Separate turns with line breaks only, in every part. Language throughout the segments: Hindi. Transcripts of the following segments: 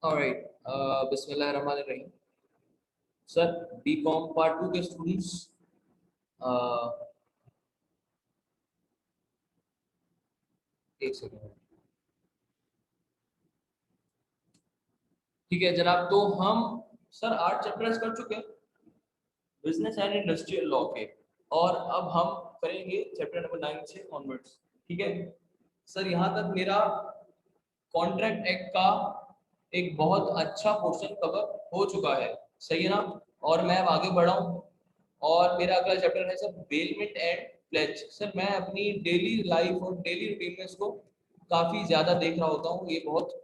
ऑलराइट, बिस्मिल्लाहिर्रहमानिर्रहीम। सर, बीकॉम पार्ट 2 के स्टूडेंट्स, एक सेकंड। ठीक है जनाब, तो हम सर 8 चैप्टर्स कर चुके हैं बिजनेस एंड इंडस्ट्रियल लॉ के, और अब हम करेंगे चैप्टर नंबर 9 से ऑनवर्ड्स। ठीक है सर, यहाँ तक मेरा कॉन्ट्रैक्ट एक्ट का एक बहुत अच्छा पोर्शन कवर हो चुका है, सही है ना। और मैं अब आगे बढ़ा हूँ, और मेरा अगला चैप्टर है sir bailment and pledge. Sir मैं अपनी डेली लाइफ और डेली रूटीन में इसको काफ़ी ज़्यादा देख रहा होता हूँ, ये बहुत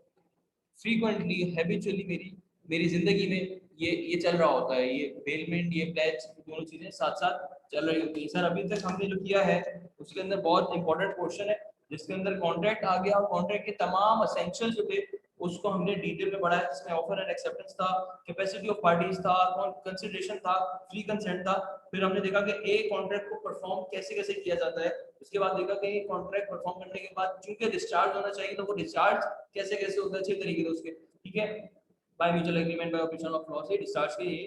फ्रीक्वेंटली हैबिचुअली मेरी मेरी जिंदगी में ये चल रहा होता है। ये बेलमेंट, ये प्लेज, दोनों चीज़ें साथ साथ चल रही होती है। सर अभी तक हमने जो किया है उसके अंदर बहुत इंपॉर्टेंट पोर्शन है, जिसके अंदर कॉन्ट्रैक्ट आ गया, और कॉन्ट्रैक्ट के तमाम एसेंशियल जो थे उसको हमने डिटेल में पढ़ा है, जिसमें ऑफर एंड एक्सेप्टेंस था, कैपेसिटी ऑफ पार्टीज था, कंसिडरेशन था, फ्री कंसेंट था। फिर हमने देखा कि एक कॉन्ट्रैक्ट को परफॉर्म कैसे कैसे किया जाता है। उसके बाद देखा कि एक कॉन्ट्रैक्ट परफॉर्म करने के बाद चूंकि डिस्चार्ज होना चाहिए, तो वो डिस्चार्ज कैसे कैसे होता है अच्छे तरीके से उसके। ठीक है, by mutual agreement, bye operation of law से डिस्चार्ज के ये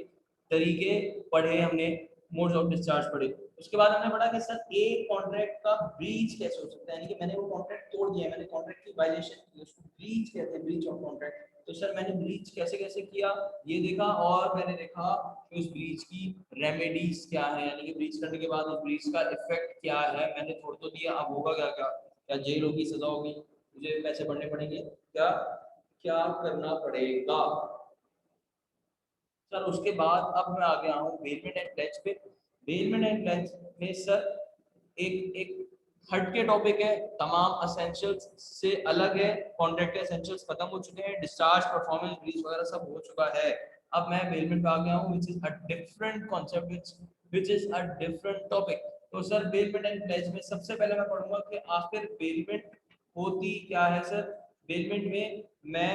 तरीके पढ़े हमने, मोड्स ऑफ डिस्चार्ज पढ़े। उसके बाद हमने पढ़ा कि सर एक कॉन्ट्रैक्ट का ब्रीच कैसे हो सकता है, यानी कि मैंने वो कॉन्ट्रैक्ट तोड़ दिया, मैंने कॉन्ट्रैक्ट की वायलेशन की, उसको ब्रीच कहते हैं, ब्रीच ऑफ कॉन्ट्रैक्ट। तो सर मैंने ब्रीच कैसे कैसे किया ये देखा, और मैंने देखा कि उस ब्रीच की रेमेडीज क्या है, यानी कि ब्रीच करने के बाद उस ब्रीच का इफेक्ट क्या है। मैंने तोड़ तो दिया, अब होगा क्या, क्या क्या जेल होगी, सजा होगी, मुझे पैसे भरने पड़ेंगे, क्या क्या करना पड़ेगा। सर उसके बाद अब मैं आ गया हूँ बेलमेंट एंड प्लेज पे। बेलमेंट एंड प्लेज में सर एक एक हटके टॉपिक है, तमाम एसेंशियल्स से अलग है। कॉन्ट्रैक्ट के एसेंशियल्स खत्म हो चुके हैं, डिस्चार्ज, परफॉर्मेंस, ब्रीच वगैरह सब हो चुका है। अब मैं बेलमेंट पे आ गया हूँ, which is a different concept, which is a different topic. तो सर बेलमेंट एंड प्लेज में सबसे पहले मैं पढ़ूंगा कि आखिर बेलमेंट होती क्या है। सर बेलमेंट में मैं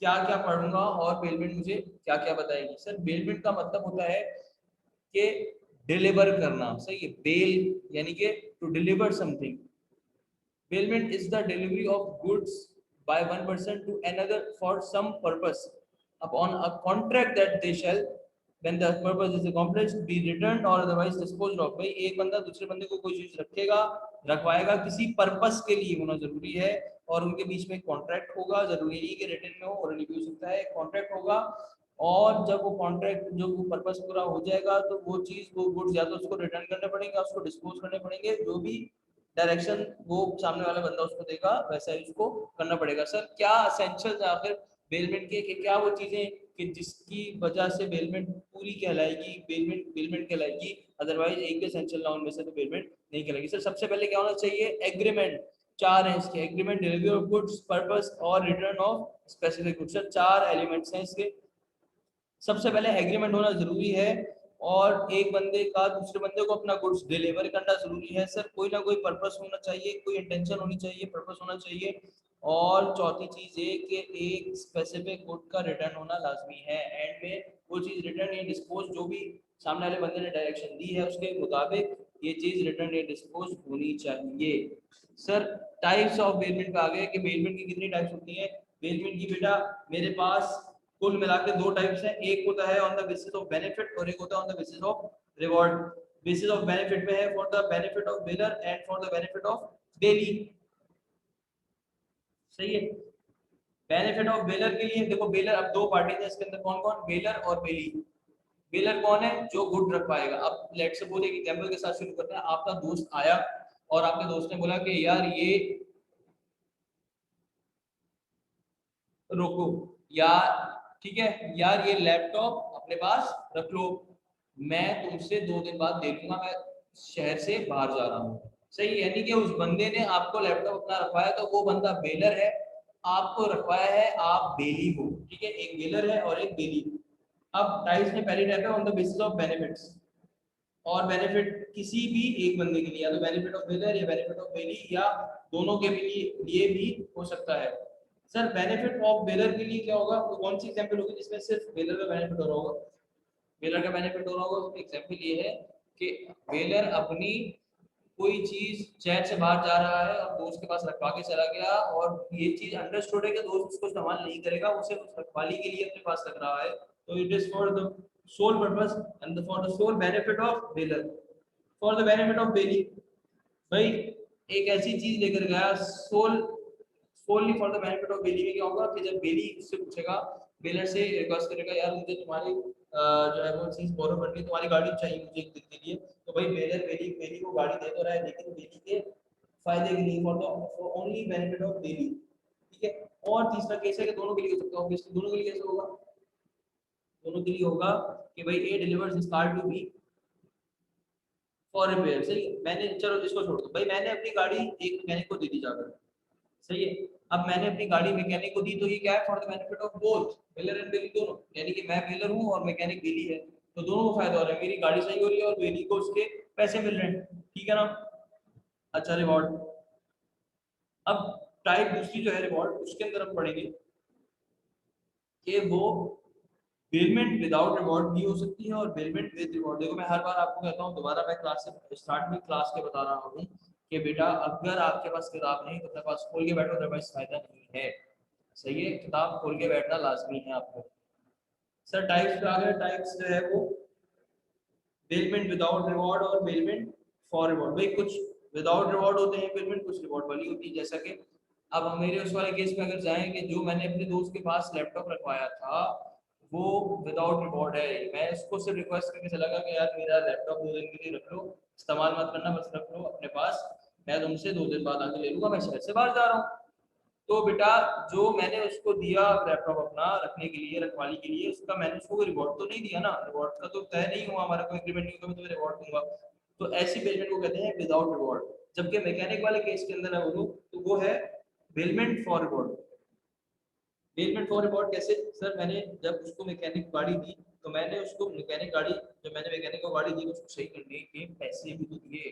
क्या क्या पढ़ूंगा, और बेलमेंट मुझे क्या क्या बताएगी। सर बेलमेंट का मतलब होता है कि डिलीवर करना, सही है। बेल यानी कि to deliver something. Bailment is the delivery of goods by one person to another for some purpose upon a contract that they shall, when the purpose is accomplished, be returned or otherwise disposed of। भाई एक बंदा दूसरे बंदे को कोई चीज रखेगा, रखवाएगा, किसी पर्पस के लिए होना जरूरी है, और उनके बीच में कॉन्ट्रैक्ट होगा, जरूरी नहीं कि रिटन में हो, और भी हो सकता है, कॉन्ट्रैक्ट होगा। और जब वो कॉन्ट्रैक्ट, जो वो पर्पस पूरा हो जाएगा, तो वो चीज, वो गुड्स या तो उसको रिटर्न करने पड़ेंगे, उसको डिस्पोज करने पड़ेंगे, जो भी डायरेक्शन वो सामने वाला बंदा उसको देगा वैसा ही उसको करना पड़ेगा। सर क्या एसेंशियल्स आखिर बेलमेंट के, कि क्या वो चीजें कि जिसकी वजह से बेलमेंट पूरी कहलाएगी, बेलमेंट बेलमेंट कहलाएगी, अदरवाइज एक भी एसेंशियल नाउन में से तो बेलमेंट नहीं कहलाएगी। सर सबसे पहले क्या होना चाहिए, एग्रीमेंट। चार है इसके, agreement, delivery of goods, purpose और return of specific goods. Sir चार एलिमेंट्स हैं इसके। सबसे पहले एग्रीमेंट होना जरूरी है, और एक बंदे का दूसरे बंदे को अपना गुड्स डिलीवर करना जरूरी है। सर कोई ना कोई पर्पस होना चाहिए, कोई इंटेंशन होनी चाहिए, पर्पस होना चाहिए। और चौथी चीज ये कि एक स्पेसिफिक गुड का रिटर्न होना लाजमी है। एंड में वो चीज रिटर्न या डिस्पोज, जो भी सामने वाले बंदे ने डायरेक्शन दी है उसके मुताबिक ये चीज रिटर्न या डिस्पोज होनी चाहिए। सर टाइप्स ऑफ बेलमेंट पे आ गए कि बेलमेंट की कितनी टाइप्स होती हैं। बेलमेंट की बेटा मेरे पास कुल मिला के दो टाइप्स हैं, एक होता है on the basis of benefit, और एक होता है on the basis of reward. Basis of benefit में है for the benefit of baler and for the benefit of बेली, सही है। बेनिफिट ऑफ बेलर के लिए देखो, बेलर, अब दो पार्टी है इसके अंदर, कौन कौन, बेलर और बेली। बेलर कौन है, जो गुड रख पाएगा। अब लेट सपोज एक एग्जांपल के साथ शुरू करते हैं। आपका दोस्त आया और आपके दोस्त ने बोला कि यार ये रोको, यार ठीक है यार, ये लैपटॉप अपने पास रख लो, मैं तुमसे 2 दिन बाद दे दूंगा, मैं शहर से बाहर जा रहा हूँ, सही। यानी कि उस बंदे ने आपको लैपटॉप अपना रखवाया, तो वो बंदा बेलर है, आपको रखवाया है, आप बेली हो। ठीक है, एक बेलर है और एक बेली। अब टाइप्स में पहली टाइप है on the basis of benefits, और बेनिफिट किसी भी एक बंदे के लिए, या तो बेनिफिट ऑफ बेलर या बेनिफिट ऑफ बेली, या दोनों के लिए भी हो सकता है। सर बेनिफिट ऑफ बेलर के लिए क्या होगा, तो कौन सी एग्जांपल होगी जिसमें सिर्फ बेलर का बेनिफिट हो रहा होगा। बेलर का बेनिफिट हो रहा होगा, उसमें एग्जांपल ये है कि बेलर अपनी कोई चीज शहर से बाहर जा रहा है और दोस्त के पास रखवा के चला गया और ये चीज अंडरस्टूड है कि दोस्त उसको इस्तेमाल नहीं करेगा, उसे उस रखवाली के लिए अपने पास रख रहा है, तो it is for the sole purpose and for the sole benefit of bailor, for the benefit of bailee. भाई एक ऐसी चीज लेकर गया sole solely for the benefit of bailee में क्या होगा कि जब बेली उससे पूछेगा, बेलर से रिक्वेस्ट करेगा यार मुझे तुम्हारी जो है वो चीज बोरो करनी है, तुम्हारी गाड़ी चाहिए मुझे एक दिन के लिए, तो भाई बेलर बेली बेली को गाड़ी दे तो रहा है लेकिन बेली के फायदे के लिए, for the only benefit of बेली। ठीक है। और तीसरा केस है कि दोनों के लिए हो सकता है, ऑब्वियसली दोनों के लिए कैसे होगा, दोनों के लिए होगा कि भाई A delivers this car to B for repair. सही है, मैंने चलो इसको छोड़ दो, भाई मैंने अपनी गाड़ी एक मैकेनिक को दे दी जाकर, सही है, अब मैंने अपनी गाड़ी मैकेनिक को दी तो ये क्या है, for the benefit of both bailor and bailee दोनों, यानी कि मैं बेलर हूँ और मैकेनिक बेली है, तो दोनों को फायदा हो रहा है, मेरी गाड़ी सही हो रही है और बेली को उसके पैसे मिल रहे हैं। ठीक है ना। अच्छा रिवॉर्ड, अब टाइप दूसरी जो है रिवॉर्ड, उसके अंदर हम पढ़ेंगे कि वो बेलमेंट विदाउट रिवॉर्ड भी हो सकती है और बेलमेंट विद रिवॉर्ड। देखो मैं हर बार आपको कहता हूँ, दोबारा मैं क्लास से स्टार्ट में क्लास के बता रहा हूँ कि बेटा अगर आपके पास किताब नहीं तो अपने पास खोल के बैठो, अदरवाइज फायदा नहीं है। सही है, किताब खोल के बैठना लाजमी है आपको। सर टाइप्स पे आ गए, टाइप्स जो है वो बेलमेंट विदाउट रिवॉर्ड और बेलमेंट फॉर रिवॉर्ड। भाई कुछ विदाउट रिवॉर्ड होते हैं बेलमेंट, कुछ रिवॉर्ड वाली होती है, जैसा कि अब हम मेरे उस वाले केस में अगर जाएं कि जो मैंने अपने दोस्त के पास लैपटॉप रखवाया था वो विदाउट रिवॉर्ड है, मैं उसको सिर्फ रिक्वेस्ट करके चला गया कि यार मेरा लैपटॉप 2 दिन के लिए रख लो, इस्तेमाल मत करना, बस रख लो अपने पास, मैं तुमसे 2 दिन बाद आके ले लूंगा, मैं शहर से बाहर जा रहा हूँ। तो बेटा जो मैंने उसको दिया लैपटॉप अपना रखने के लिए, रखवाली के लिए, उसका मैंने उसको रिवॉर्ड तो नहीं दिया ना, रिवॉर्ड का तो तय नहीं हुआ, हमारा कोई एग्रीमेंट नहीं हुआ मैं तुम्हें रिवॉर्ड दूंगा, तो ऐसी पेमेंट को कहते हैं विदाउट रिवॉर्ड। जबकि मैकेनिक वाले केस के अंदर है वो तो वो है bailment for reward. Bailment for reward कैसे सर, मैंने जब उसको मैकेनिक गाड़ी दी तो मैंने उसको मैकेनिक गाड़ी, जब मैंने मैकेनिक को गाड़ी दी तो उसको सही करने के पैसे भी तो दिए,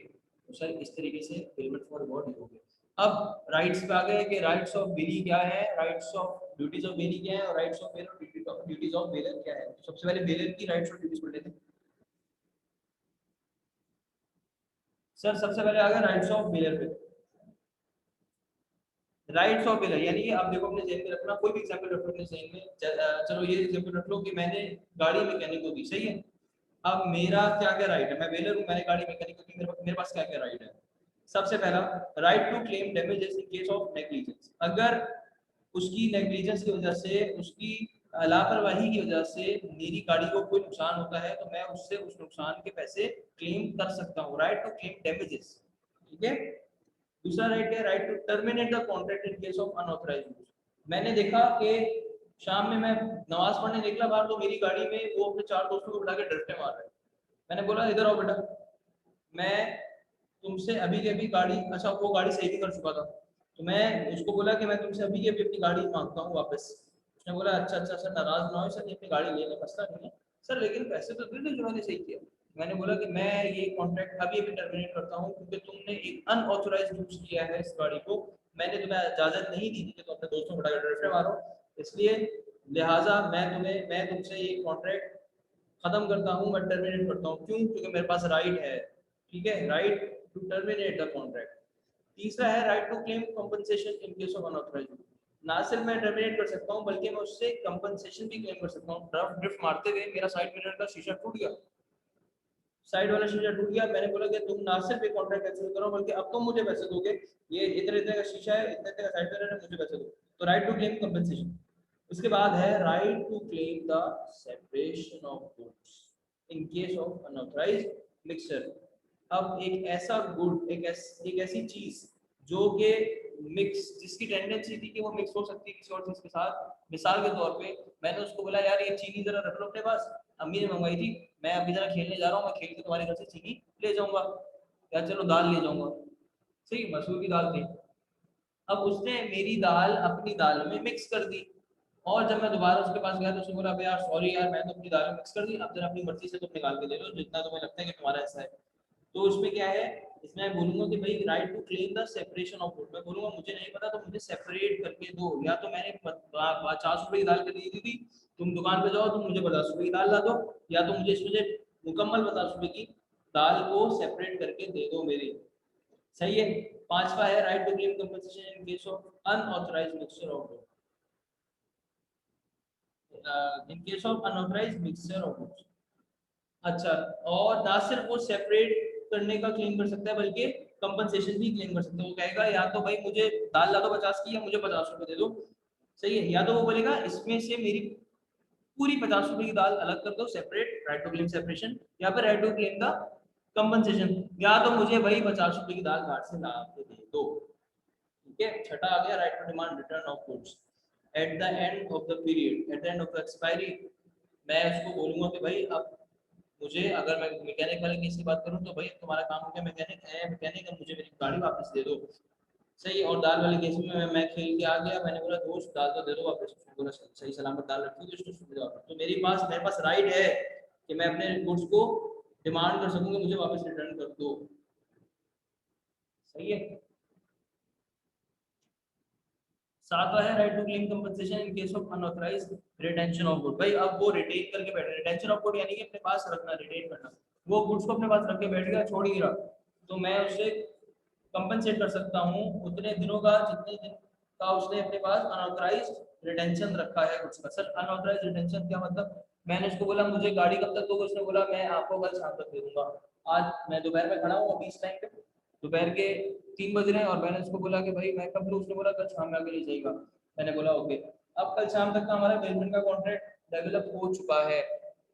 तो सर इस तरीके से पेमेंट फॉर रिवॉर्ड हो गया। अब राइट्स पे आ गए कि राइट्स ऑफ बेली क्या है, rights of duties of belly क्या है और rights of baler duties of baler क्या है। तो सबसे पहले बेलर की राइट्स और ड्यूटीज पढ़ लेते हैं। सर सबसे पहले आ गया राइट्स ऑफ बेलर पे, राइट्स ऑफ बेलर यानी कि आप देखो अपने जेहन में रखना, कोई भी एग्जांपल रखो अपने जेहन में, चलो ये एग्जांपल रख लो कि मैंने गाड़ी मैकेनिक को दी, सही है, अब मेरा क्या क्या राइट है, मैं बेलर हूँ, मैंने गाड़ी मैकेनिक को दी, मेरे पास क्या क्या राइट है। सबसे पहला right to claim damages in case of negligence, अगर उसकी नेग्लिजेंस की वजह से, उसकी लापरवाही की वजह से मेरी गाड़ी को कोई नुकसान होता है तो मैं उससे उस नुकसान के पैसे क्लेम कर सकता हूँ, राइट टू क्लेम डैमेजेस। ठीक है। दूसरा राइट है right to terminate the contract in case of unauthorised use. मैंने देखा कि शाम में मैं नमाज पढ़ने निकला बाहर तो मेरी गाड़ी में वो अपने 4 दोस्तों को बुला के डरते मार रहे हैं, मैंने बोला इधर आओ बेटा, मैं तुमसे अभी के अभी गाड़ी, अच्छा वो गाड़ी सही भी कर चुका था, तो मैं उसको बोला कि मैं तुमसे अभी के अभी अपनी गाड़ी मांगता हूँ वापस। उसने बोला अच्छा अच्छा सर नाराज ना हो सर, ये अपनी गाड़ी ले ले, मसला नहीं है सर, लेकिन पैसे तो दे दो जो मैंने सही किया। मैंने बोला कि मैं ये कॉन्ट्रैक्ट अभी अभी टर्मिनेट करता हूँ क्योंकि तुमने एक अनऑथोराइज यूज किया है इस गाड़ी को, मैंने तुम्हें इजाजत नहीं दी थी कि तुम अपने दोस्तों को उठाकर ड्रिफ्ट मारो, इसलिए लिहाजा मैं तुमसे ये कॉन्ट्रैक्ट खत्म करता हूँ, मैं टर्मिनेट करता हूँ, क्यों, क्योंकि मेरे पास राइट है। ठीक है, right to terminate the contract. तीसरा है right to claim compensation in case of unauthorised, ना सिर्फ मैं टर्मिनेट कर सकता हूँ बल्कि मैं उससे कंपनसेशन भी क्लेम कर सकता हूँ। ड्रिफ्ट मारते हुए मेरा साइड मिरर का शीशा टूट गया, साइड वाला शीशा टूट गया, मैंने बोला कि तुम ना सिर्फ ये कॉन्ट्रैक्ट कैंसिल करो बल्कि अब तुम मुझे पैसे दोगे, ये इतने इतने का शीशा है, इतने इतने का साइड मिरर है, मुझे पैसे दो, तो राइट टू क्लेम कंपनसेशन। उसके बाद है right to claim the separation of goods in case of unauthorised mixture. अब एक ऐसा गुड, एक ऐसी चीज जो कि मिक्स, जिसकी टेंडेंसी थी कि वो मिक्स हो सकती है किसी और चीज के साथ, मिसाल के तौर पे मैंने उसको बोला यार ये चीनी जरा रख लो अपने पास, अम्मी ने मंगवाई थी, मैं अभी जरा खेलने जा रहा हूँ, मैं खेल के तुम्हारे घर से चीनी ले जाऊंगा, या चलो दाल ले जाऊंगा, सही मसूर की दाल थी, अब उसने मेरी दाल अपनी दाल में मिक्स कर दी, और जब मैं दोबारा उसके पास गया तो उसने बोला यार सॉरी यार मैं तो अपनी दाल में मिक्स कर दी, अब जरा अपनी मर्जी से तुम निकाल के ले लो जितना तुम्हें लगता है कि तुम्हारा ऐसा है। तो उसमें क्या है, इसमें मैं बोलूंगा कि भाई right to claim the separation of food, मैं बोलूंगा मुझे नहीं पता तो मुझे सेपरेट करके दो, या तो मैंने 50 रुपए की दाल खरीदी थी, तुम दुकान पे जाओ तुम मुझे 50 रुपए की दाल ला दो, या तो मुझे इसमें से मुकम्मल 50 रुपए की दाल को सेपरेट करके दे दो मेरी। सही है। पांचवा है right to claim compensation in case of unauthorised mixture of goods, in case of unauthorised mixture of goods. अच्छा, और ना सिर्फ वो सेपरेट करने का क्लेम कर सकता है बल्कि कंपनसेशन भी क्लेम कर सकता है। वो कहेगा या तो भाई मुझे दाल ला दो 50 की, या मुझे 50 रुपए दे दो। सही है। या तो वो बोलेगा इसमें से मेरी पूरी 50 रुपए की दाल अलग कर दो, separate, right to claim separation, या फिर right to claim the compensation, या तो मुझे वही 50 रुपए की दाल बाहर से ला के दे दो। ठीक है। छठा आ गया right to demand return of goods at the end of the period, at the end of the expiry. मैं उसको बोलूंगा कि भाई अब मुझे, अगर मैं मैकेनिक वाले केस की बात करूं तो भाई तुम्हारा काम हो गया, मैकेनिक है, मैकेनिक, अब मुझे मेरी गाड़ी वापस दे दो। सही। और दाल वाले केस में मैं खेल के आ गया, मैंने बोला दोस्त दाल तो दे दो वापस, उसने बोला सही सलामत दाल रखी तो उसने दे दो वापस। तो मेरे पास राइट है कि मैं अपने गुड्स को डिमांड कर सकूंगा, मुझे वापस रिटर्न कर दो। सही है। सातवां है right to claim compensation in case of unauthorised retention of good. भाई अब वो रिटेन करके बैठ, रिटेंशन ऑफ गुड यानी कि अपने पास रखना, रिटेन करना। वो गुड्स को अपने पास रख के बैठ गया, छोड़ ही रहा, तो मैं उसे कंपनसेट कर सकता हूँ उतने दिनों का जितने दिन का उसने अपने पास अनऑथराइज्ड रिटेंशन रखा है गुड्स का। सर अनऑथराइज्ड रिटेंशन क्या मतलब? मैंने उसको बोला मुझे गाड़ी कब तक दोगे, उसने बोला मैं आपको कल शाम तक दे दूंगा। आज मैं दोपहर में खड़ा हूँ अभी इस टाइम पे, दोपहर के 3 बज रहे हैं, और मैंने उसको बोला कि भाई मैं कब लूँ, उसने बोला कल शाम में आके ले जाएगा। मैंने बोला ओके। अब कल शाम तक का हमारा पेमेंट का कॉन्ट्रैक्ट डेवलप हो चुका है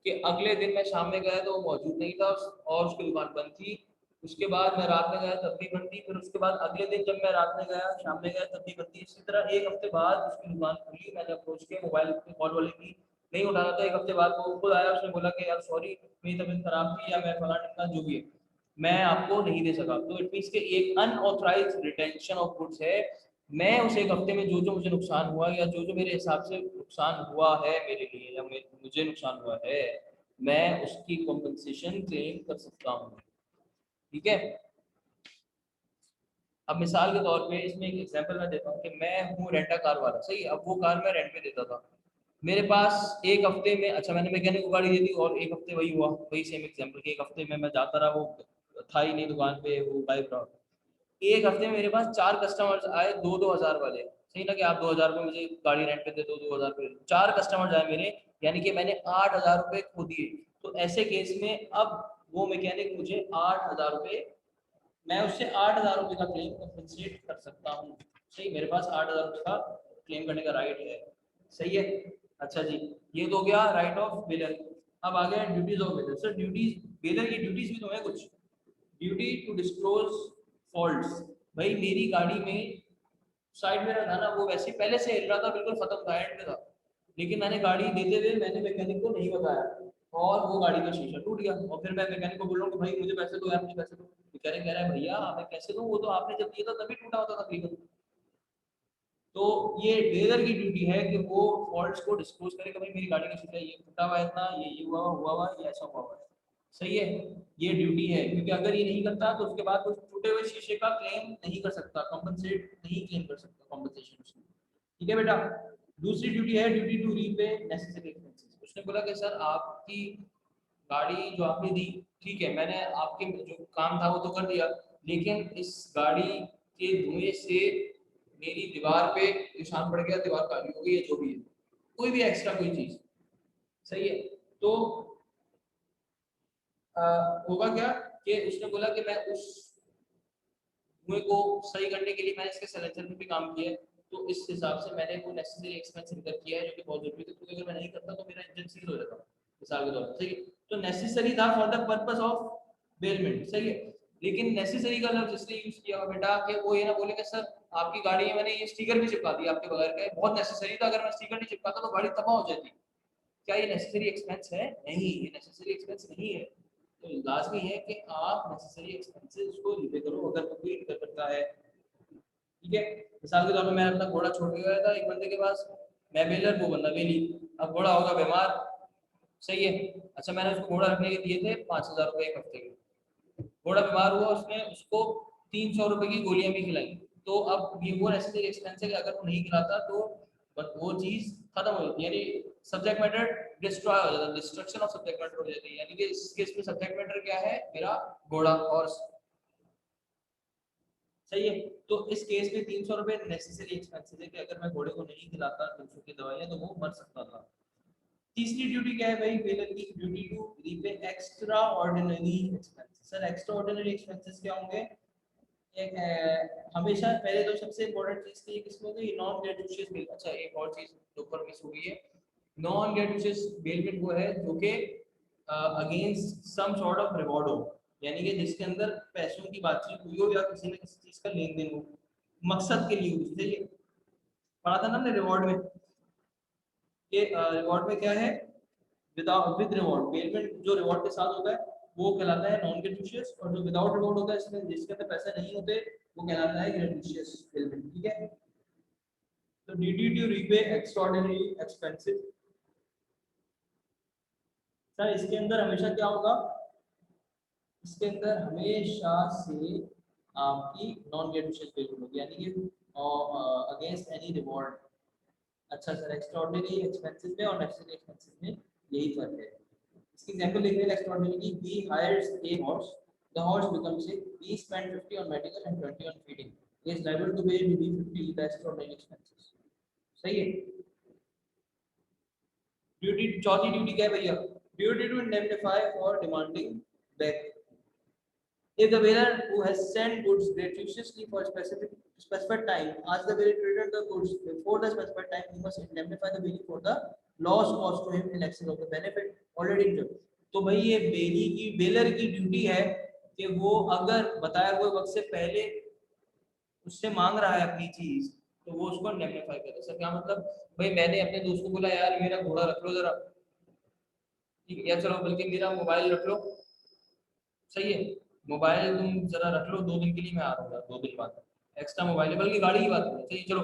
कि अगले दिन मैं शाम में गया तो वो मौजूद नहीं था और उसकी दुकान बंद थी। उसके बाद मैं रात में गया तब भी बंद थी, फिर उसके बाद अगले दिन जब मैं रात में गया, शाम में गया, तब भी बंद थी। इसी तरह एक हफ्ते बाद उसकी दुकान खुली, मैंने अप्रोच किया, मोबाइल कॉल वाले की नहीं उठा रहा था। एक हफ्ते बाद वो खुद आया, उसने बोला कि यार सॉरी मेरी तबीयत खराब थी, या मैं फला टिकना जो भी है मैं आपको नहीं दे सका। तो इट मीन्स के एक अनऑथराइज रिटेंशन ऑफ गुड्स है। मैं उस एक हफ्ते में जो जो मुझे नुकसान हुआ, या जो जो मेरे हिसाब से नुकसान हुआ है मेरे लिए, या मुझे नुकसान हुआ है, मैं उसकी कॉम्पनसेशन क्लेम कर सकता हूँ। ठीक है। अब मिसाल के तौर पे इसमें एक एग्जांपल मैं देता हूँ कि मैं हूँ रेंटा कार वाला। सही। अब वो कार मैं रेंट पे देता था, मेरे पास एक हफ्ते में, अच्छा मैंने मैकेनिक को गाड़ी दे दी और एक हफ्ते वही हुआ, वही सेम एग्जांपल कि एक हफ्ते में मैं जाता रहा, वो था ही नहीं दुकान पे, वो गायब रहा। एक हफ्ते में मेरे पास 4 कस्टमर्स आए, 2-2 हज़ार वाले। सही ना, कि आप 2 हज़ार रुपये मुझे गाड़ी रेंट पे दे दो, 2 हज़ार रुपये, 4 कस्टमर्स आए मेरे, यानी कि मैंने 8 हज़ार रुपये खो दिए। तो ऐसे केस में अब वो मैकेनिक मुझे 8 हज़ार रुपये, मैं उससे 8 हज़ार रुपये का क्लेम कंपनसेट कर सकता हूँ। सही। मेरे पास 8 हज़ार रुपये का क्लेम करने का राइट है। सही है। अच्छा जी, ये तो हो गया राइट ऑफ बेलर। अब आ गया duties of bailor. Sir duties, bailor की ड्यूटीज भी तो है कुछ। Duty to disclose faults. भाई मेरी गाड़ी में साइड मेरा था ना, वो वैसे पहले से हिल रहा था, बिल्कुल खत्म था, एंड पे था, लेकिन मैंने गाड़ी देते हुए मैंने मैकेनिक को नहीं बताया, और वो गाड़ी का शीशा टूट गया। और फिर मैं मैकेनिक को बोल रहा हूँ कि भाई मुझे पैसे दो यार, मुझे पैसे दो। मैकेनिक कह रहा है भैया मैं कैसे दूं, वो तो आपने जब दिया था तभी टूटा होता था तकरीबन। तो ये डीलर की ड्यूटी है कि वो फॉल्ट्स को डिस्क्लोज करे कि भाई मेरी गाड़ी का शीशा ये टूटा हुआ है, इतना ये हुआ ये ऐसा हुआ है। सही है। ये ड्यूटी है, क्योंकि अगर ये नहीं करता तो उसके बाद उस टूटे हुए शीशे का क्लेम नहीं कर सकता, कॉम्पनसेट नहीं क्लेम कर सकता कॉम्पनसेशन उसमें। ठीक है बेटा। दूसरी ड्यूटी है duty to repay necessary expenses. उसने बोला कि सर आपकी गाड़ी जो आपने दी, ठीक है, मैंने आपके जो काम था वो तो कर दिया, लेकिन इस गाड़ी के धुएं से मेरी दीवार पे निशान पड़ गया, दीवार काली हो गई है, जो भी है, कोई भी एक्स्ट्रा कोई चीज। सही है। तो होगा क्या कि उसने बोला कि मैं उस धुएं को सही करने के लिए मैंने इसके साइलेंसर में भी काम किया है, तो इस हिसाब से मैंने वो नेसेसरी एक्सपेंस इनकर किया है, जो कि बहुत जरूरी था, क्योंकि अगर मैं नहीं करता तो मेरा इंजन सीज हो जाता मिसाल के तौर पर। सही है। तो नेसेसरी था for the purpose of bailment. सही है। लेकिन नेसेसरी का लफ्ज इसलिए यूज किया हुआ बेटा कि वो ये ना बोले कि सर आपकी गाड़ी में मैंने ये स्टिकर भी चिपका दिया आपके बगैर का, बहुत नेसेसरी था, अगर मैं स्टिकर नहीं चिपकाता तो गाड़ी तबाह हो जाती। क्या ये नेसेसरी एक्सपेंस है? नहीं, ये नेसेसरी एक्सपेंस नहीं है। तो लाजमी है कि आप नेसेसरी एक्सपेंसेस को रिपे करो अगर कोई रिपेयर करता है। ठीक है। मिसाल के तौर पर मैं अपना घोड़ा छोड़ के गया था एक बंदे के पास, मैं बेलर, वो बंदा बेली। अब घोड़ा होगा बीमार। सही है। अच्छा मैंने उसको घोड़ा रखने के दिए थे 5,000 रुपये एक हफ्ते के। घोड़ा बीमार हुआ, उसने उसको 300 रुपये की गोलियां भी खिलाई। तो अब ये वो नेसेसरी एक्सपेंस है कि अगर वो नहीं खिलाता तो बस वो चीज खत्म हो जाती है, यानी सब्जेक्ट मैटर डिस्ट्रॉय हो जाता है, डिस्ट्रक्शन ऑफ सब्जेक्ट मैटर हो जाती है। यानी कि इस केस में सब्जेक्ट मैटर क्या है? मेरा घोड़ा, और सही है। तो इस केस में 300 रुपए नेसेसरी एक्सपेंसेस है कि अगर मैं घोड़े को नहीं खिलाता 300 की दवाइयाँ तो वो मर सकता था। तीसरी ड्यूटी क्या है भाई, व्हेलर की duty to repay extraordinary expenses. Sir extraordinary expenses क्या होंगे? एक हमेशा पहले तो सबसे इम्पोर्टेंट चीज थी किसमें होगी, नॉन ग्रेजुशियस बिल। अच्छा एक और चीज जो ऊपर मिस हो गई है, नॉन ग्रेजुशियस बेलमेंट वो है जो कि against some sort of reward हो, यानी कि जिसके अंदर पैसों की बातचीत हुई हो या किसी न किसी चीज का लेन देन हो, मकसद के लिए हो। सही है, पढ़ा था ना हमने रिवॉर्ड में कि रिवॉर्ड में क्या है, विदाउट विद रिवॉर्ड पेमेंट जो रिवॉर्ड के साथ होता है वो कहलाता है नॉन ग्रेजुशियस, और जो विदाउट रिवॉर्ड होता है इसमें जिसके अंदर पैसे नहीं होते वो कहलाता है ग्रेजुशियस पेमेंट। ठीक है, तो duty to repay extraordinary expenses. Sir इसके अंदर हमेशा क्या होगा, इसके अंदर हमेशा से आपकी नॉन ग्रेजुशियस पेमेंट होगी, यानी कि अगेंस्ट एनी रिवॉर्ड। अच्छा सर एक्स्ट्राऑर्डिनरी एक्सपेंसेस में और नेसेसरी एक्सपेंसेस में यही फर्क है। इसकी एग्जांपल देख रहे हैं एक्स्ट्राऑर्डिनरी की, we hires a horse, the horse becomes sick, we spend 50 on medical and 20 on feeding, he is liable to pay we 50 the extraordinary expenses. सही है। ड्यूटी, चौथी ड्यूटी क्या है भैया, duty to indemnify for demanding back. If the bearer who has sent goods gratuitously for specified time asks the bearer to return the goods before the specified time, he must indemnify the bearer for the loss caused to him in excess of the benefit already incurred. तो भाई ये बेली की बेलर की ड्यूटी है कि वो अगर बताए हुए वक्त से पहले उससे मांग रहा है अपनी चीज तो वो उसको इंडेमनिफाई करे। सर क्या मतलब, भाई मैंने अपने दोस्त को बोला यार मेरा घोड़ा रख लो जरा, ठीक है, या चलो बल्कि मेरा मोबाइल रख लो, सही है, मोबाइल तुम जरा रख लो 2 दिन के लिए, मैं आ रहा हूँ 2 दिन बाद, एक्स्ट्रा मोबाइल है, बल्कि गाड़ी की बात करो, चलिए चलो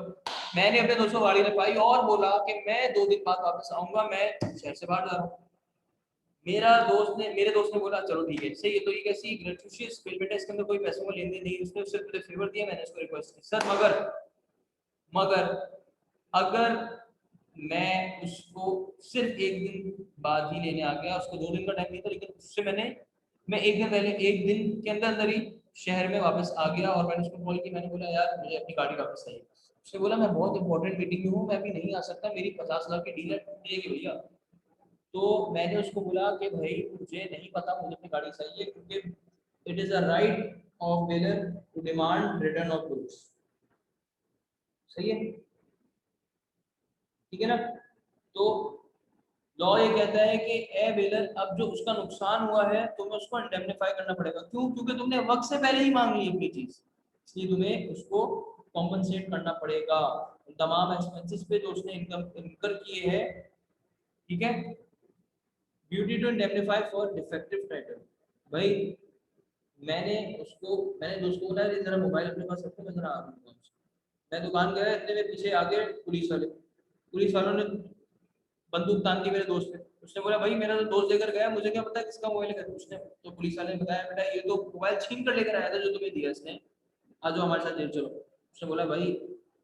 मैंने अपने दोस्तों को गाड़ी रखवाई और बोला कि मैं 2 दिन बाद वापस आऊंगा, मैं शहर से बाहर जा रहा हूँ। मेरे दोस्त ने बोला चलो ठीक है, सही है, तो ये कैसी ग्रेचुइटियस पेमेंट है, इसके अंदर कोई पैसों का लेन देन नहीं, उसने सिर्फ मुझे फेवर दिया, मैंने उसको रिक्वेस्ट की। सर मगर मगर अगर मैं उसको सिर्फ 1 दिन बाद ही लेने आ गया, उसको 2 दिन का टाइम नहीं था, लेकिन उससे मैं 1 दिन पहले 1 दिन के अंदर अंदर ही शहर में वापस आ गया और मैंने उसको कॉल की, मैंने बोला यार मुझे अपनी गाड़ी वापस चाहिए। उसने बोला मैं बहुत इंपॉर्टेंट मीटिंग में हूँ, मैं अभी नहीं आ सकता, मेरी 50 लाख की डील है, टूटेगी भैया। तो मैंने उसको बोला कि भाई मुझे नहीं पता, मुझे अपनी गाड़ी चाहिए, क्योंकि it is a right of bailor to demand return of goods. सही है, ठीक है ना। तो लॉ ये कहता है कि ए बेलर, अब जो उसका नुकसान हुआ है तुम्हें उसको इंडेमनिफाई करना पड़ेगा। क्यों? क्योंकि तुमने वक्त से पहले ही मांग ली अपनी चीज, इसलिए तुम्हें उसको कॉम्पनसेट करना पड़ेगा उन तमाम एक्सपेंसेस पे जो उसने इनकम इनकर किए हैं। ठीक है, duty to indemnify for defective title. भाई मैंने दोस्त को बोला जरा मोबाइल अपने पास रखो, मैं जरा आ रहा हूँ। मैं दुकान गया, इतने में पीछे आगे पुलिस वालों ने बंदूक तान दी मेरे दोस्त पे। उसने बोला भाई मेरा तो दोस्त लेकर गया, मुझे क्या पता किसका मोबाइल है। उसने तो पुलिस वाले ने बताया बेटा ये तो मोबाइल छीन कर लेकर आया था जो तुम्हें दिया इसने, आज जो हमारे साथ जेल चलो। उसने बोला भाई,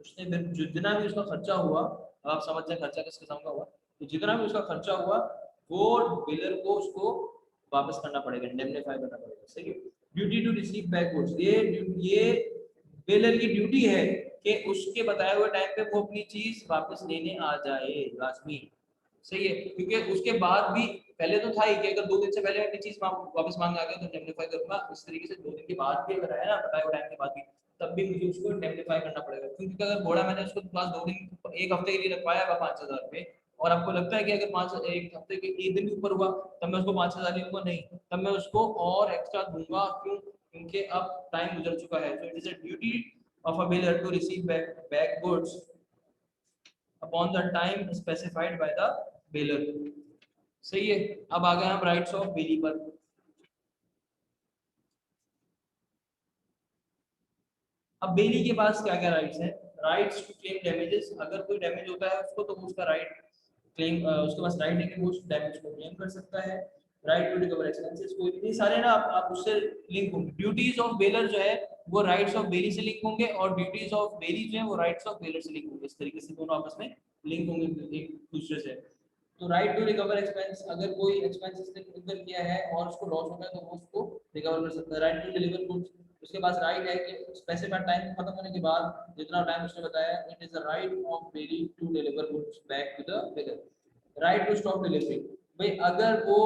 उसने फिर जितना भी उसका खर्चा हुआ, अब आप समझ जाए खर्चा किस किस्म का हुआ, तो जितना भी उसका खर्चा हुआ वो बिलर को उसको वापस करना पड़ेगा, इंडेमनिफाई करना पड़ेगा। सही है। Duty to receive back goods, ये बिलर की ड्यूटी है कि उसके बताए हुए टाइम पे वो अपनी चीज वापस लेने आ जाए, लाजमी। सही है, क्योंकि उसके बाद भी पहले तो था ही कि अगर 2 दिन से पहले अपनी चीज वापस मांगने आ गया तो इंडेमनिफाई करूंगा, इस तरीके से 2 दिन के बाद भी अगर आया ना बताए हुए टाइम के बाद भी, तब भी मुझे उसको इंडेमनिफाई करना पड़ेगा। क्योंकि अगर घोड़ा मैंने उसको पास 2 दिन 1 हफ्ते के लिए रखवाया हुआ 5,000 पे, और आपको लगता है कि अगर 1 हफ्ते के 1 दिन भी ऊपर हुआ तब मैं उसको 5,000 दूंगा, नहीं, तब मैं उसको और एक्स्ट्रा दूंगा। क्यों? क्योंकि अब टाइम गुजर चुका है। तो it is a duty of a bailor to receive back goods upon the time specified by the bailor. सही है। अब आ गए हम राइट्स ऑफ बेली पर। अब बेली के पास क्या क्या राइट्स हैं? राइट्स टू क्लेम डैमेजेस, अगर कोई डैमेज होता है उसको तो उसका राइट क्लेम, उसके पास राइट है कि वो उस डैमेज को क्लेम कर सकता है। राइट टू रिकवर एक्सपेंसेस, कोई भी सारे ना आप उससे लिंक होंगे। ड्यूटीज ऑफ बेलर जो है वो राइट्स ऑफ बेली से लिंक होंगे, और ड्यूटीज ऑफ बेली जो है वो राइट्स ऑफ बेलर से लिंक होंगे। इस तरीके से दोनों आपस में लिंक होंगे एक दूसरे से। तो राइट टू रिकवर एक्सपेंस, अगर कोई एक्सपेंस इसने इनकर किया है और उसको लॉस होता है तो वो उसको रिकवर कर सकता है। राइट टू डिलीवर गुड्स, उसके पास राइट है कि स्पेसिफाइड टाइम खत्म होने के बाद जितना टाइम उसने बताया, it is the right of bailee to deliver goods back to the bailor. Right to stop delivery, भाई अगर वो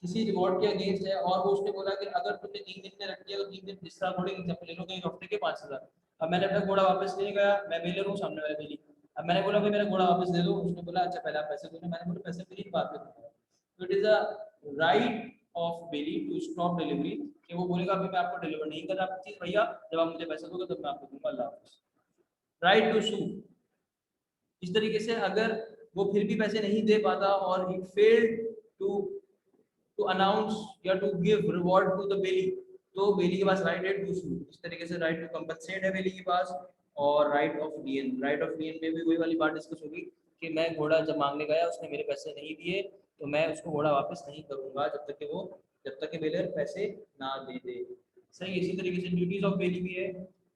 किसी रिवॉर्ड के अगेंस्ट है और वो उसने बोला कि अगर तुमने 3 दिन में रख दिया तो 3 दिन, जिस तरह घोड़े एग्जाम्पल ले लो कि एक हफ्ते के 5,000, अब मैंने अपना घोड़ा वापस नहीं गया, मैं बेलर हूँ, सामने वाला बेली, अब मैंने बोला भाई मेरा घोड़ा वापस दे दो, उसने बोला अच्छा पहले आप पैसे दो, मैंने बोला पैसे मेरी बात में दूंगा। तो it is a right of bailee to stop delivery, कि वो बोलेगा अभी मैं आपको डिलीवर नहीं कर रहा आपकी चीज भैया, जब आप मुझे पैसे दोगे तब मैं आपको दूंगा, अल्लाह हाफिज़। राइट टू सू, इस तरीके से अगर वो फिर भी पैसे नहीं दे पाता और he failed to to announce या to give reward to the bailee, तो बेली के पास राइट है टू सू। इस तरीके से राइट टू कंपनसेट है बेली के पास। और राइट ऑफ लियन, राइट ऑफ लियन में भी वही वाली बात डिस्कस होगी कि मैं घोड़ा जब मांगने गया उसने मेरे पैसे नहीं दिए तो मैं उसको घोड़ा वापस नहीं करूंगा जब तक कि बेलर पैसे ना दे दे। सही, इसी तरीके से ड्यूटीज ऑफ बेली भी है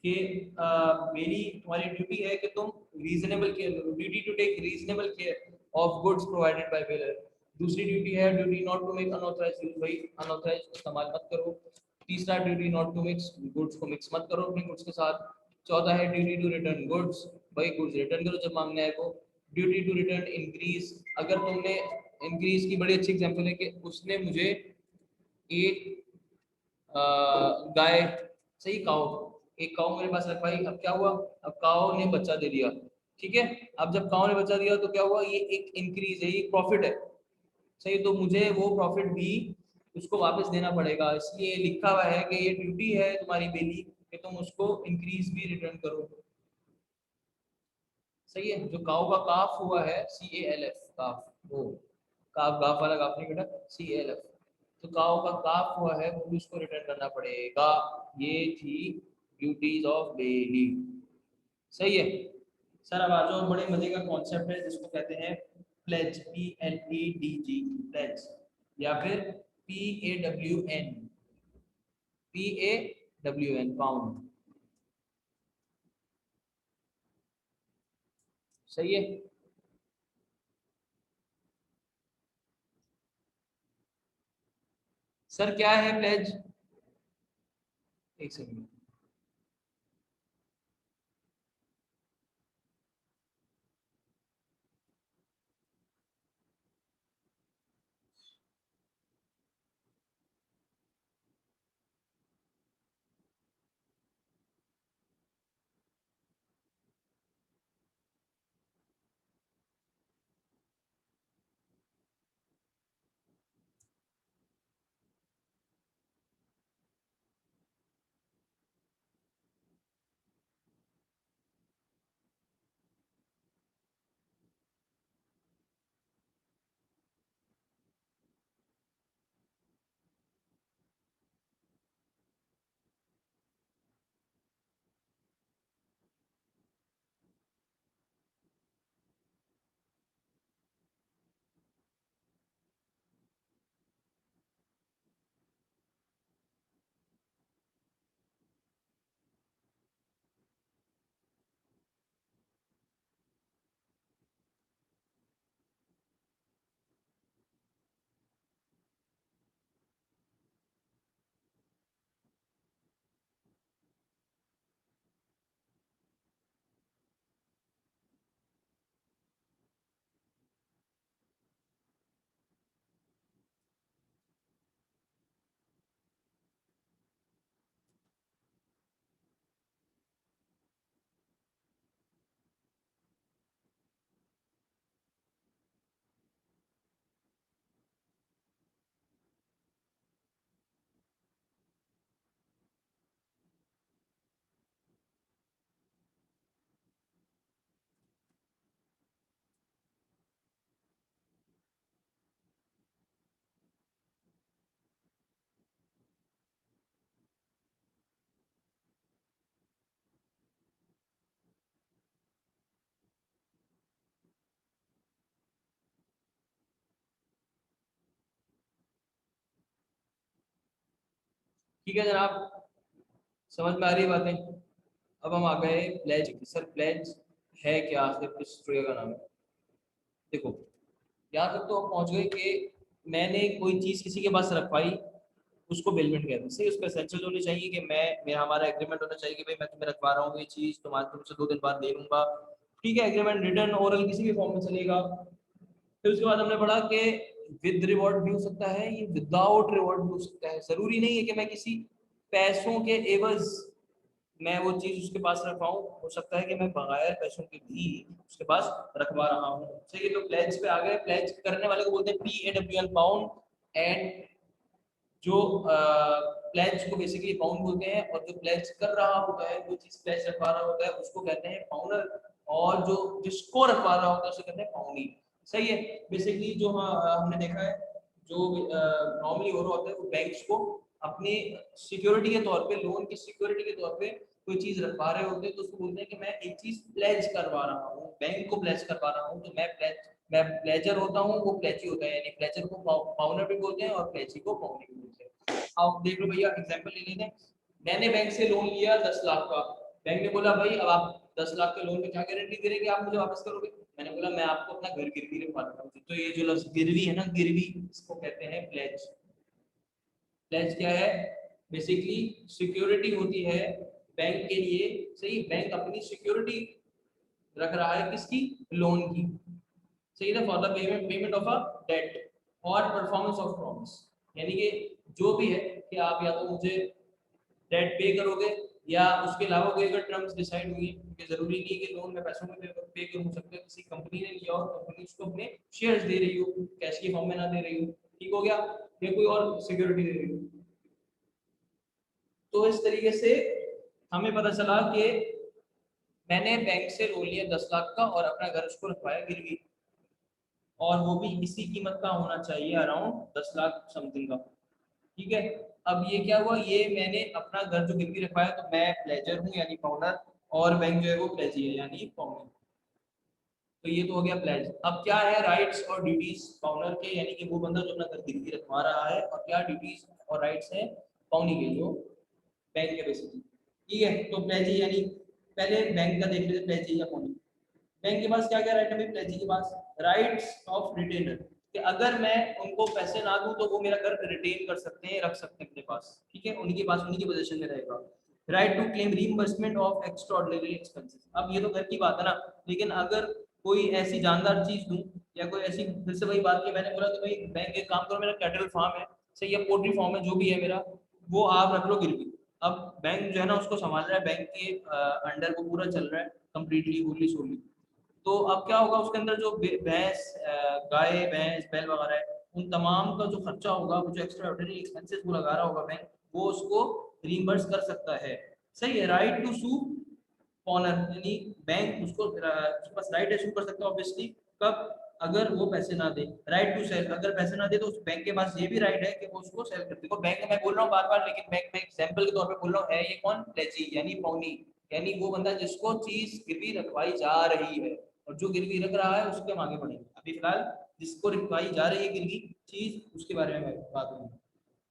कि बेली तुम्हारी ड्यूटी है कि तुम reasonable care, duty to take reasonable care of goods provided by bailor. दूसरी ड्यूटी है duty not to make unauthorised use, भाई अनऑथराइज्ड इस्तेमाल मत करो। तीसरा duty not to mix goods, को मिक्स मत करो अपने गुड्स के साथ। चौथा है ड्यूटी टू रिटर्न गुड्स, भाई गुड्स रिटर्न करो जब मांगना है को। ड्यूटी टू रिटर्न इंक्रीज, अगर तुमने इंक्रीज की बड़ी अच्छी एग्जांपल है कि उसने मुझे एक गाय, सही काऊ, एक काऊ मेरे पास रखवाई, अब क्या हुआ, अब काऊ ने बच्चा दे दिया, ठीक है। अब जब काऊ ने बच्चा दिया तो क्या हुआ, ये एक इंक्रीज है, ये प्रॉफिट है, सही, तो मुझे वो प्रॉफिट भी उसको वापस देना पड़ेगा, इसलिए लिखा हुआ है कि ये ड्यूटी है तुम्हारी बेली कि तुम उसको इंक्रीज भी रिटर्न करो। सही है, जो काऊ का काफ हुआ है CALF, काफ, वो काफ गाफ वाला काफ नहीं बेटा, CALF, तो काऊ का काफ हुआ है वो भी उसको रिटर्न करना पड़ेगा। ये थी ड्यूटीज ऑफ बेली। सही है सर। अब आज और बड़े मजे का कॉन्सेप्ट है जिसको कहते हैं प्लेज, PLEDG, प्लेज, या फिर PAWN, पाउंड। सही है सर, क्या है प्लेज, एक सेकंड। ठीक है जनाब, समझ में आ रही है बातें। अब हम आ गए प्लेज की। सर प्लेज है क्या, आखिर किस ट्रे का नाम है। देखो यहाँ तक तो हम पहुंच गए कि मैंने कोई चीज किसी के पास रखवाई, उसको बेलमेंट कहते हैं। सही, उसका एसेंशियल होनी चाहिए कि मेरा हमारा एग्रीमेंट होना चाहिए कि भाई मैं तुम्हें रखवा रहा हूँ ये चीज, तुम्हारे तुमसे 2 दिन बाद ले लूंगा। ठीक है, एग्रीमेंट रिटर्न ओरल किसी भी फॉर्म में चलेगा। फिर उसके बाद हमने पढ़ा कि विद रिवॉर्ड भी हो सकता है, ये विदाउट रिवॉर्ड भी हो सकता है। जरूरी नहीं है कि मैं किसी पैसों के एवज मैं वो चीज उसके पास रखवाऊं, हो सकता है कि मैं बगैर पैसों के भी उसके पास रखवा रहा हूँ। ठीक है, तो प्लेज पे आ गए। प्लेज करने वाले को बोलते हैं PAWN, पाउंड। एंड जो प्लेज को बेसिकली पाउंड बोलते हैं, और जो प्लेज कर रहा होता है, जो चीज प्लेज रखवा रहा होता है उसको कहते हैं पाउंडर, और जो जिसको रखवा रहा होता है उसे कहते हैं पाउंडी। सही है। बेसिकली जो हमने देखा है, जो नॉर्मली हो रहा होता है वो बैंक्स को अपनी सिक्योरिटी के तौर पे, लोन की सिक्योरिटी के तौर पे कोई चीज रखवा रहे होते हैं, तो उसको बोलते हैं कि मैं एक चीज प्लेज करवा रहा हूँ, बैंक को प्लेज करवा रहा हूँ, तो मैं प्लेजर होता हूँ, वो प्लेजी होता है। यानी प्लेजर को पाउनर भी बोलते हैं और प्लेजी को पाउंडी भी बोलते हैं। आप देख लो भैया, एग्जांपल ले लेते हैं। मैंने बैंक से लोन लिया 10 लाख का। बैंक ने बोला भाई अब आप 10 लाख के लोन में क्या गारंटी दे रहे कि आप मुझे वापस करोगे। मैंने बोला मैं आपको अपना घर गिरवी रखवा रहा हूँ। तो ये जो लफ्ज गिरवी है ना, गिरवी, इसको कहते हैं प्लेज। प्लेज क्या है? बेसिकली सिक्योरिटी होती है बैंक के लिए। सही, बैंक अपनी सिक्योरिटी रख रहा है किसकी? लोन की। सही है, for the payment of a debt और परफॉर्मेंस ऑफ प्रॉमिस। यानी कि जो भी है कि आप या तो मुझे डेट पे करोगे, या उसके अलावा कोई अगर टर्म्स डिसाइड हुई, क्योंकि जरूरी नहीं है कि लोन में पैसों में पे करूँ। सकते किसी कंपनी ने लिया और कंपनी उसको अपने शेयर्स दे रही हो, कैश के फॉर्म में ना दे रही हो, ठीक हो गया, या कोई और सिक्योरिटी दे रही हो। तो इस तरीके से हमें पता चला कि मैंने बैंक से लोन लिया 10 लाख का और अपना घर उसको रखवाया गिरवी, और वो भी इसी कीमत का होना चाहिए, अराउंड 10 लाख समथिंग का। ठीक है। अब ये क्या हुआ, ये मैंने अपना घर जो गिरवी रखवाया, तो मैं प्लेजर हूँ यानी पाउंडर, और बैंक जो है वो प्लेजी है यानी पाउंडर। तो ये तो हो गया प्लेज। अब क्या है राइट्स और ड्यूटीज पाउंडर के, यानी कि वो बंदा जो अपना घर गिरवी रखवा रहा है, और क्या ड्यूटीज और राइट्स है पाउंडी के, जो बैंक के बेसिकली। ठीक है, तो प्लेजी यानी पहले बैंक का देख लेते, प्लेजी या पाउंडी। बैंक के पास क्या क्या राइट है भाई? प्लेजी के पास राइट्स ऑफ रिटेनर, कि अगर मैं उनको पैसे ना दूं तो वो मेरा घर रिटेन कर सकते हैं, रख सकते हैं अपने पास। ठीक है, उनके पास, उनकी पोजीशन में रहेगा। Right to claim reimbursement of extraordinary expenses. अब ये तो घर की बात है ना, लेकिन अगर कोई ऐसी जानदार चीज दूं, या कोई ऐसी, फिर से वही बात की मैंने बोला कि भाई बैंक एक काम करो, मेरा कैटल फार्म है, सही है, पोल्ट्री फार्म है, जो भी है मेरा, वो आप रख लो गिरवी। अब बैंक जो है ना उसको संभाल रहा है, बैंक के अंडर वो पूरा चल रहा है कंप्लीटली, होली सोली। तो अब क्या होगा, उसके अंदर जो भैंस, गाय, भैंस, बैल वगैरह है, उन तमाम का जो खर्चा होगा, वो जो एक्स्ट्रा ऑर्डिनरी एक्सपेंसेस वो लगा रहा होगा बैंक, वो उसको रीइंबर्स कर सकता है। सही है। राइट टू सू ऑनर, यानी बैंक उसको उसके पास राइट है, सू कर सकता है ऑब्वियसली। कब? अगर वो पैसे ना दे। राइट टू सेल, अगर पैसे ना दे तो उस बैंक के पास ये भी राइट है कि वो उसको सेल कर दे। बैंक मैं बोल रहा हूँ बार बार, लेकिन बैंक में एग्जांपल के तौर पे बोल रहा हूँ, है ये कौन? प्लेजी यानी पौनी, यानी वो बंदा जिसको चीज गिरवी रखवाई जा रही है, और जो गिरवी रख रहा है उसके हम आगे बढ़ेंगे। अभी फिलहाल जिसको रखवाई जा रही है गिरवी चीज, उसके बारे में बात होगी।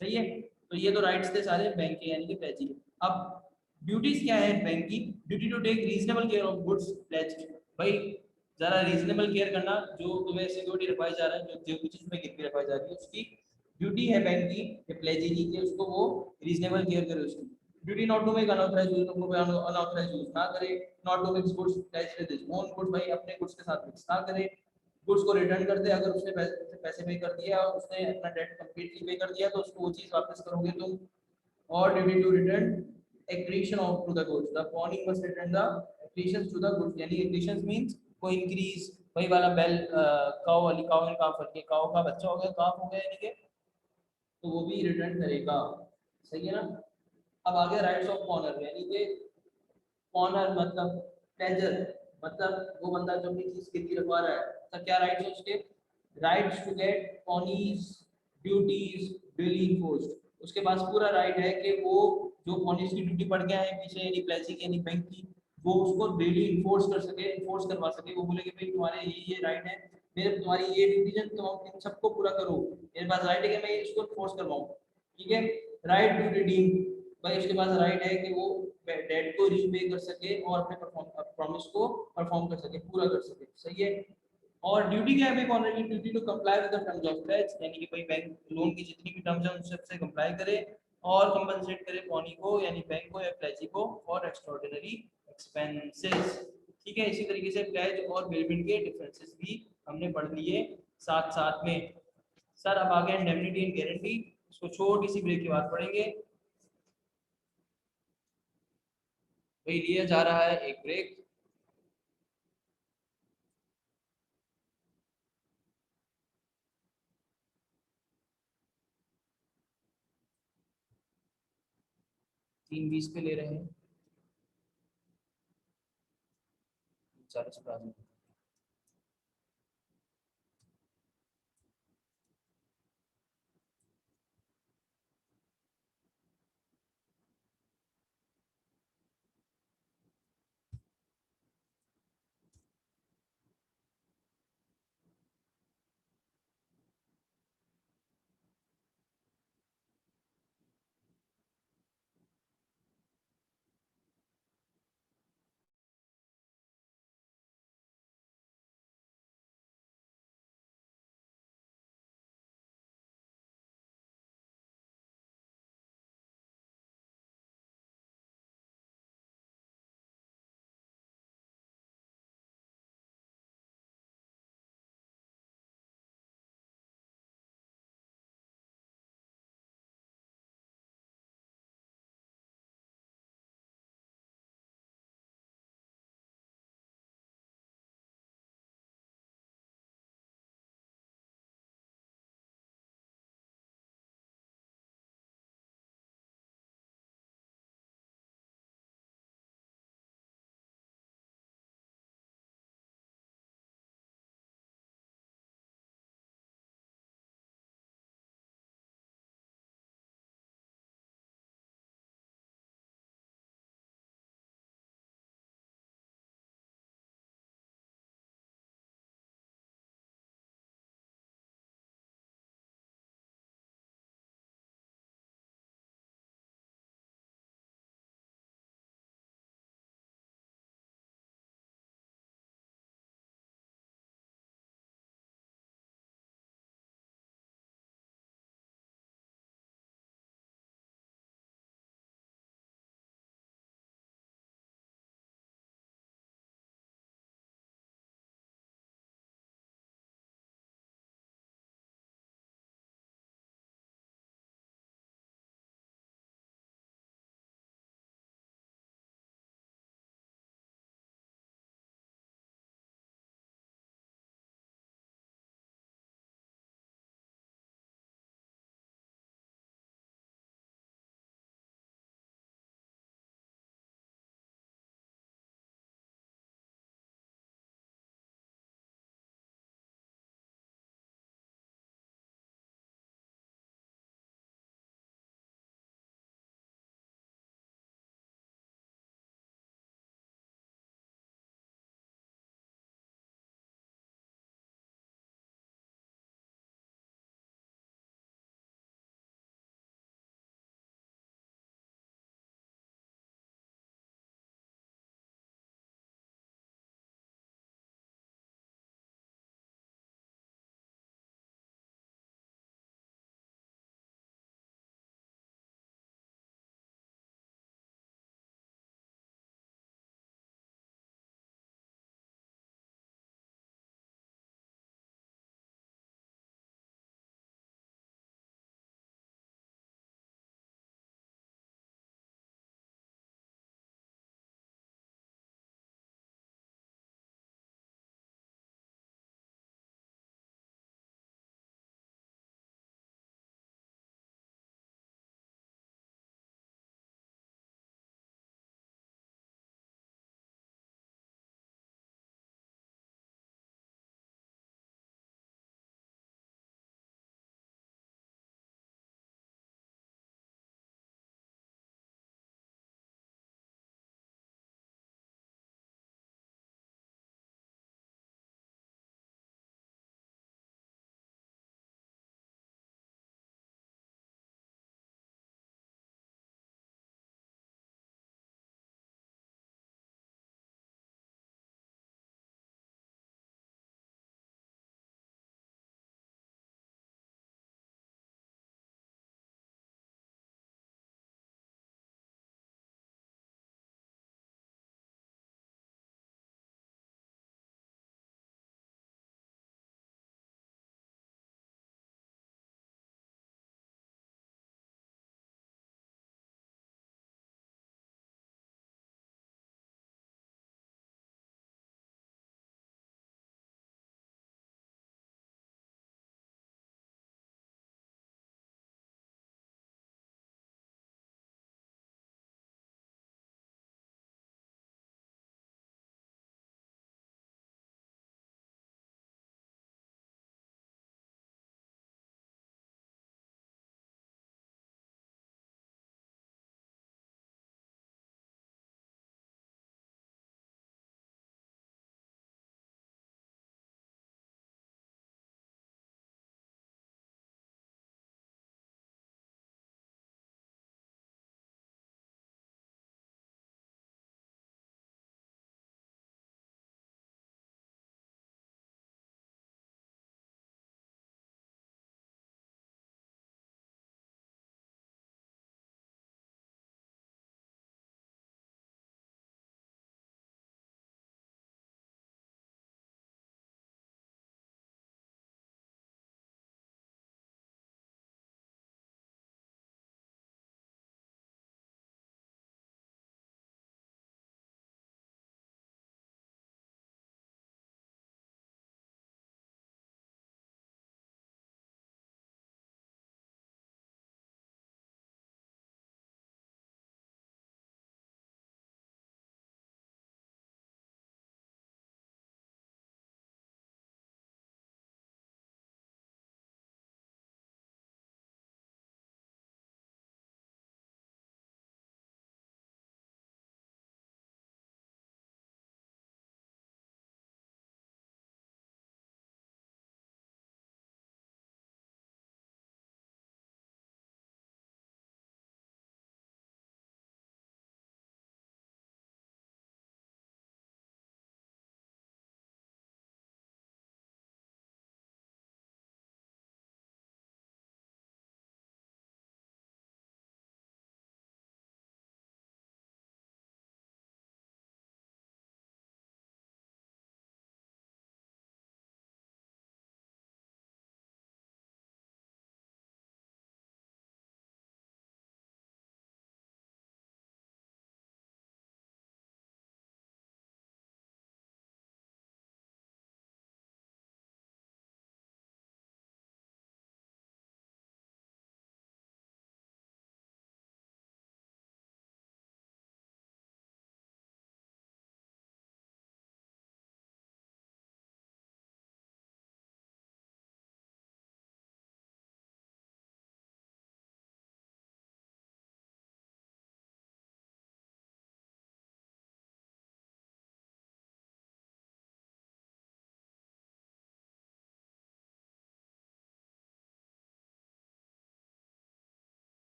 सही है। तो ये तो राइट्स थे सारे बैंक के, यानी कि प्लेजी। अब ड्यूटीज क्या है बैंक की? Duty to take reasonable care of goods pledged. भाई जरा रीजनेबल केयर करना, जो तुम्हें सिक्योरिटी रखवाई जा रहा है, जो भी चीज में गिरवी रखवाई जा रही है, उसकी ड्यूटी है बैंक की, ये प्लेजी की, कि उसको वो रीजनेबल केयर करे उसकी। Duty not to make unauthorised use, unauthorised use ना करे। Not to mix goods pledged with his own goods, भाई अपने गुड्स के साथ मिक्स ना करे। गुड्स को रिटर्न कर दे, अगर उसने पैसे पे कर दिया और उसने अपना डेट कंप्लीटली पे कर दिया, तो उसको वो चीज वापस करोगे तुम। और duty to return accretion of to the goods, the pawning must return the accretions to the goods, यानी accretions means कोई increase, वही वाला बेल, काउ वाली, काउ एंड काफ करके, काउ का बच्चा हो गया, काफ हो गया, यानी कि तो वो भी रिटर्न करेगा। सही है ना। अब आ गया राइट्स ऑफ ऑनर, यानी कि ऑनर मतलब प्लेजर, मतलब वो बंदा जो अपनी चीज गिरवी रखवा रहा है, तो क्या राइट्स है उसके? Rights to get pawnee's duties duly enforced. उसके पास पूरा राइट है कि वो जो पॉनीज की ड्यूटी पड़ गया है पीछे, यानी प्लेजी की, यानी बैंक की, वो उसको डेली इन्फोर्स कर सके, इन्फोर्स करवा सके। वो बोले कि भाई तुम्हारे ये राइट है, मेरे तुम्हारी ये ड्यूटीज है, तुम इन सबको पूरा करो, मेरे पास राइट है कि मैं इसको इन्फोर्स करवाऊं। ठीक है। राइट टू रिडीम, भाई उसके पास राइट है कि वो डेट को रीपे कर सके और अपने प्रॉमिस को परफॉर्म कर सके, पूरा कर सके। सही है। और ड्यूटी क्या है भाई, कॉन्ट्रैक्ट की duty to comply with the terms of pledge, यानी कि भाई बैंक लोन की जितनी भी टर्म्स हैं उन सबसे कंप्लाई करे और कंपनसेट करे पॉनी को यानी बैंक को या प्लेजी को फॉर एक्स्ट्राऑर्डिनरी एक्सपेंसेस। ठीक है, इसी तरीके से प्लेज और बेलमेंट के डिफरेंसेस भी हमने पढ़ लिए साथ साथ में। सर अब आगे इंडेमनिटी एंड गारंटी, इसको छोटी सी ब्रेक के बाद पढ़ेंगे। भाई लिया जा रहा है एक ब्रेक। तीन बीस पे ले रहे हैं, 40 पे।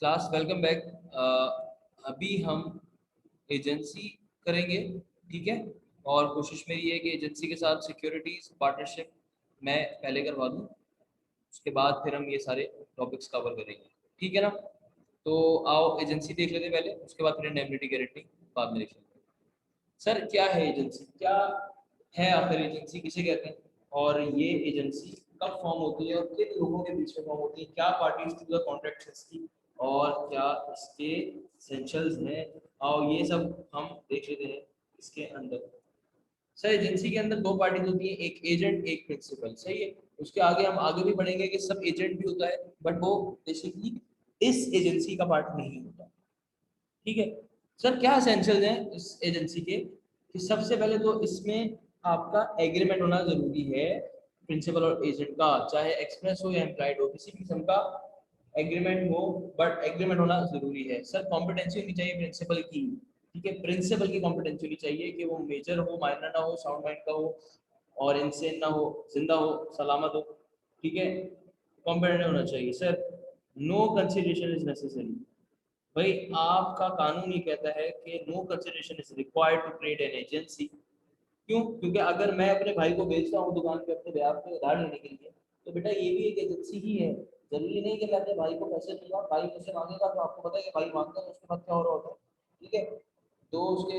Class welcome back. अभी हम एजेंसी करेंगे, ठीक है। और कोशिश मेरी है कि एजेंसी के साथ सिक्योरिटीज पार्टनरशिप मैं पहले करवा दूँ, उसके बाद फिर हम ये सारे टॉपिक्स कवर करेंगे, ठीक है ना। तो आओ एजेंसी देख लेते हैं पहले, उसके बाद फिर इंडेमनिटी गारंटी बाद में देख लेते हैं। सर क्या है एजेंसी, क्या है आखिर एजेंसी किसे कहते हैं, और ये एजेंसी कब फॉर्म होती है और किन लोगों के बीच में फॉर्म होती है, क्या पार्टीज टू द कॉन्ट्रैक्ट है इसकी, और क्या इसके एसेंशियल्स हैं, और ये सब हम देख लेते हैं इसके अंदर। सर एजेंसी के अंदर दो पार्टीज होती है, एक एजेंट एक प्रिंसिपल, सही है। उसके आगे हम आगे भी बढ़ेंगे कि सब एजेंट भी होता है, बट वो बेसिकली इस एजेंसी का पार्ट नहीं होता, ठीक है। सर क्या एसेंशियल्स हैं इस एजेंसी के, कि सबसे पहले तो इसमें आपका एग्रीमेंट होना जरूरी है प्रिंसिपल और एजेंट का, चाहे एक्सप्रेस हो या इम्प्लाइड हो, किसी भी किस्म का एग्रीमेंट हो, बट एग्रीमेंट होना जरूरी है। सर कॉम्पिटेंसी होनी चाहिए प्रिंसिपल की, ठीक है। प्रिंसिपल की कॉम्पिटेंसी होनी चाहिए कि वो मेजर हो, माइनर ना हो, साउंड माइंड का हो, और इनसेन ना हो, जिंदा हो, सलामत हो, ठीक है। कॉम्पिटेंट होना चाहिए। Sir no consideration is necessary, भाई आपका कानून ये कहता है कि no consideration is required to create an agency. क्यों? क्योंकि अगर मैं अपने भाई को भेजता हूँ दुकान पे अपने ब्याह पे उधार लेने के लिए, तो बेटा ये भी एक एजेंसी ही है। जरूरी नहीं कि मैं अपने भाई को पैसे दूंगा, भाई मुझसे मांगेगा तो आपको पता है कि भाई मांगता है उसके बाद क्या हो रहा होता है, ठीक है। दो उसके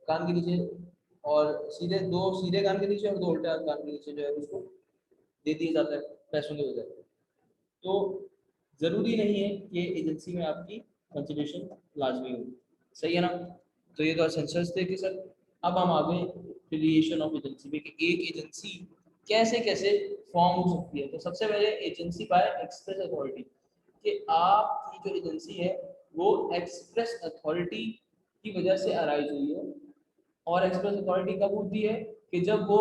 कान के नीचे, और सीधे दो सीधे कान के नीचे और दो उल्टे कान के नीचे जो है उसको दे दिया जाता है पैसों की वजह से। तो जरूरी नहीं है कि एजेंसी में आपकी कंसिडरेशन लाजमी हो, सही है ना। तो ये तो एसेंशियल्स थे कि सर अब हम आगे क्रिएशन ऑफ एजेंसी में कि एक एजेंसी कैसे कैसे फॉर्म हो सकती है। तो सबसे पहले एजेंसी बाय एक्सप्रेस अथॉरिटी, कि आपकी जो एजेंसी है वो एक्सप्रेस अथॉरिटी की वजह से अराइज हुई है। और एक्सप्रेस अथॉरिटी कब होती है, कि जब वो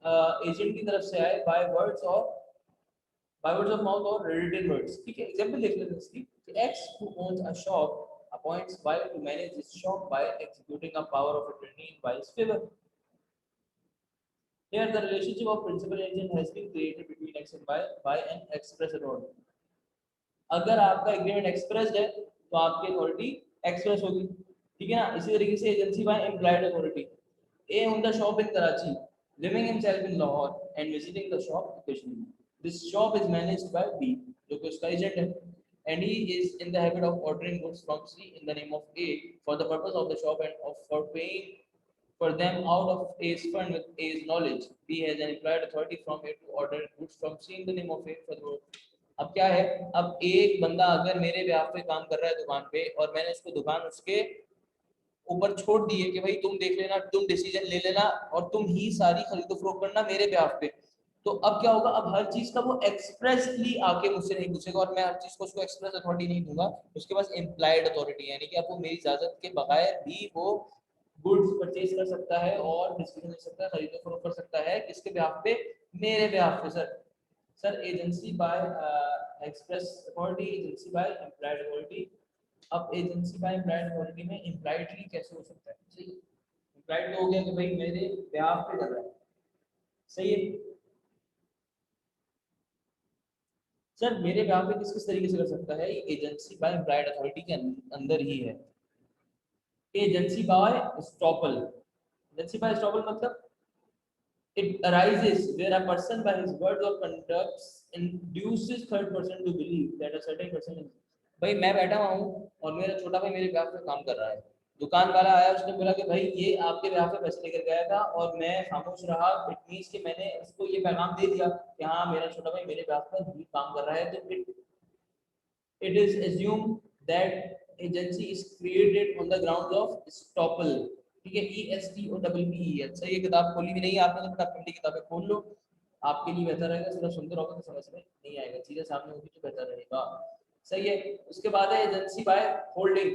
एजेंट की तरफ से आए बाय वर्ड्स और by words of mouth or written words, ठीक है। एग्जांपल देख लेते हैं इसकी, कि X who owns a shop appoints Y to manage his shop by executing a power of attorney in Y's favor. Here the relationship of principal agent has been created between X and Y by an express authority. अगर आपका एग्रीमेंट एक्सप्रेस है तो आपकी अथॉरिटी एक्सप्रेस होगी, ठीक है ना। इसी तरीके से agency by implied authority, A own the shop in Karachi, living himself in Lahore and visiting the shop occasionally, this shop is managed by B जो कि उसका एजेंट है, and he is in the habit of ordering goods from C in the name of A for the purpose of the shop and of for paying for them out of A's fund with A's knowledge. B has an implied authority from A to order goods from C in the name of A for the अब क्या है, अब एक बंदा अगर मेरे ब्याह पे काम कर रहा है दुकान पे, और मैंने उसको दुकान उसके ऊपर छोड़ दी है कि भाई तुम देख लेना, तुम डिसीजन ले लेना, और तुम ही सारी खरीदो फरोख्त करना मेरे ब्याह पे, तो अब क्या होगा, अब हर चीज का वो एक्सप्रेसली आके मुझसे नहीं पूछेगा, और मैं हर चीज को उसको एक्सप्रेस अथॉरिटी नहीं दूंगा, उसके पास इम्प्लाइड अथॉरिटी है, यानी कि आपको मेरी इजाजत के बगैर भी वो गुड्स परचेज कर सकता है और डिसीजन ले सकता है, खरीदो फरोख्त कर सकता है, किसके ब्याह पे, मेरे ब्याह पे। Sir agency bye express authority, agency by implied authority. अब एजेंसी बाय इम्प्लाइड अथॉरिटी में इम्प्लाइडली कैसे हो सकता है, सही। इम्प्लाइड तो हो गया कि भाई मेरे ब्याह पे कर रहा है, सही है। सर मेरे ब्याह पे किस किस तरीके से कर सकता है, ये एजेंसी बाय इम्प्लाइड अथॉरिटी के अंदर ही है। Agency bye estoppel, agency bye estoppel मतलब it arises where a person by his words or conduct induces third person to believe that a certain person is, भाई मैं बैठा हुआ हूँ और मेरा छोटा भाई मेरे ब्याह पे काम कर रहा है, दुकान वाला आया उसने बोला कि भाई ये आपके ब्याह पे पैसे लेकर गया था और मैं खामोश रहा, इट मींस कि मैंने उसको ये पैगाम दे दिया कि हाँ मेरा छोटा भाई मेरे ब्याह पर ही काम कर रहा है, तो it is assumed that agency is created on the grounds of estoppel, ठीक है। E S T O double P E. अच्छा ये किताब खोली भी नहीं है आपने, तो फटाफट अपनी किताबें खोल लो, आपके लिए बेहतर रहेगा। थोड़ा सुंदर होगा तो समझ में नहीं आएगा, चीजें सामने होगी तो बेहतर रहेगा, सही है। उसके बाद है agency by holding,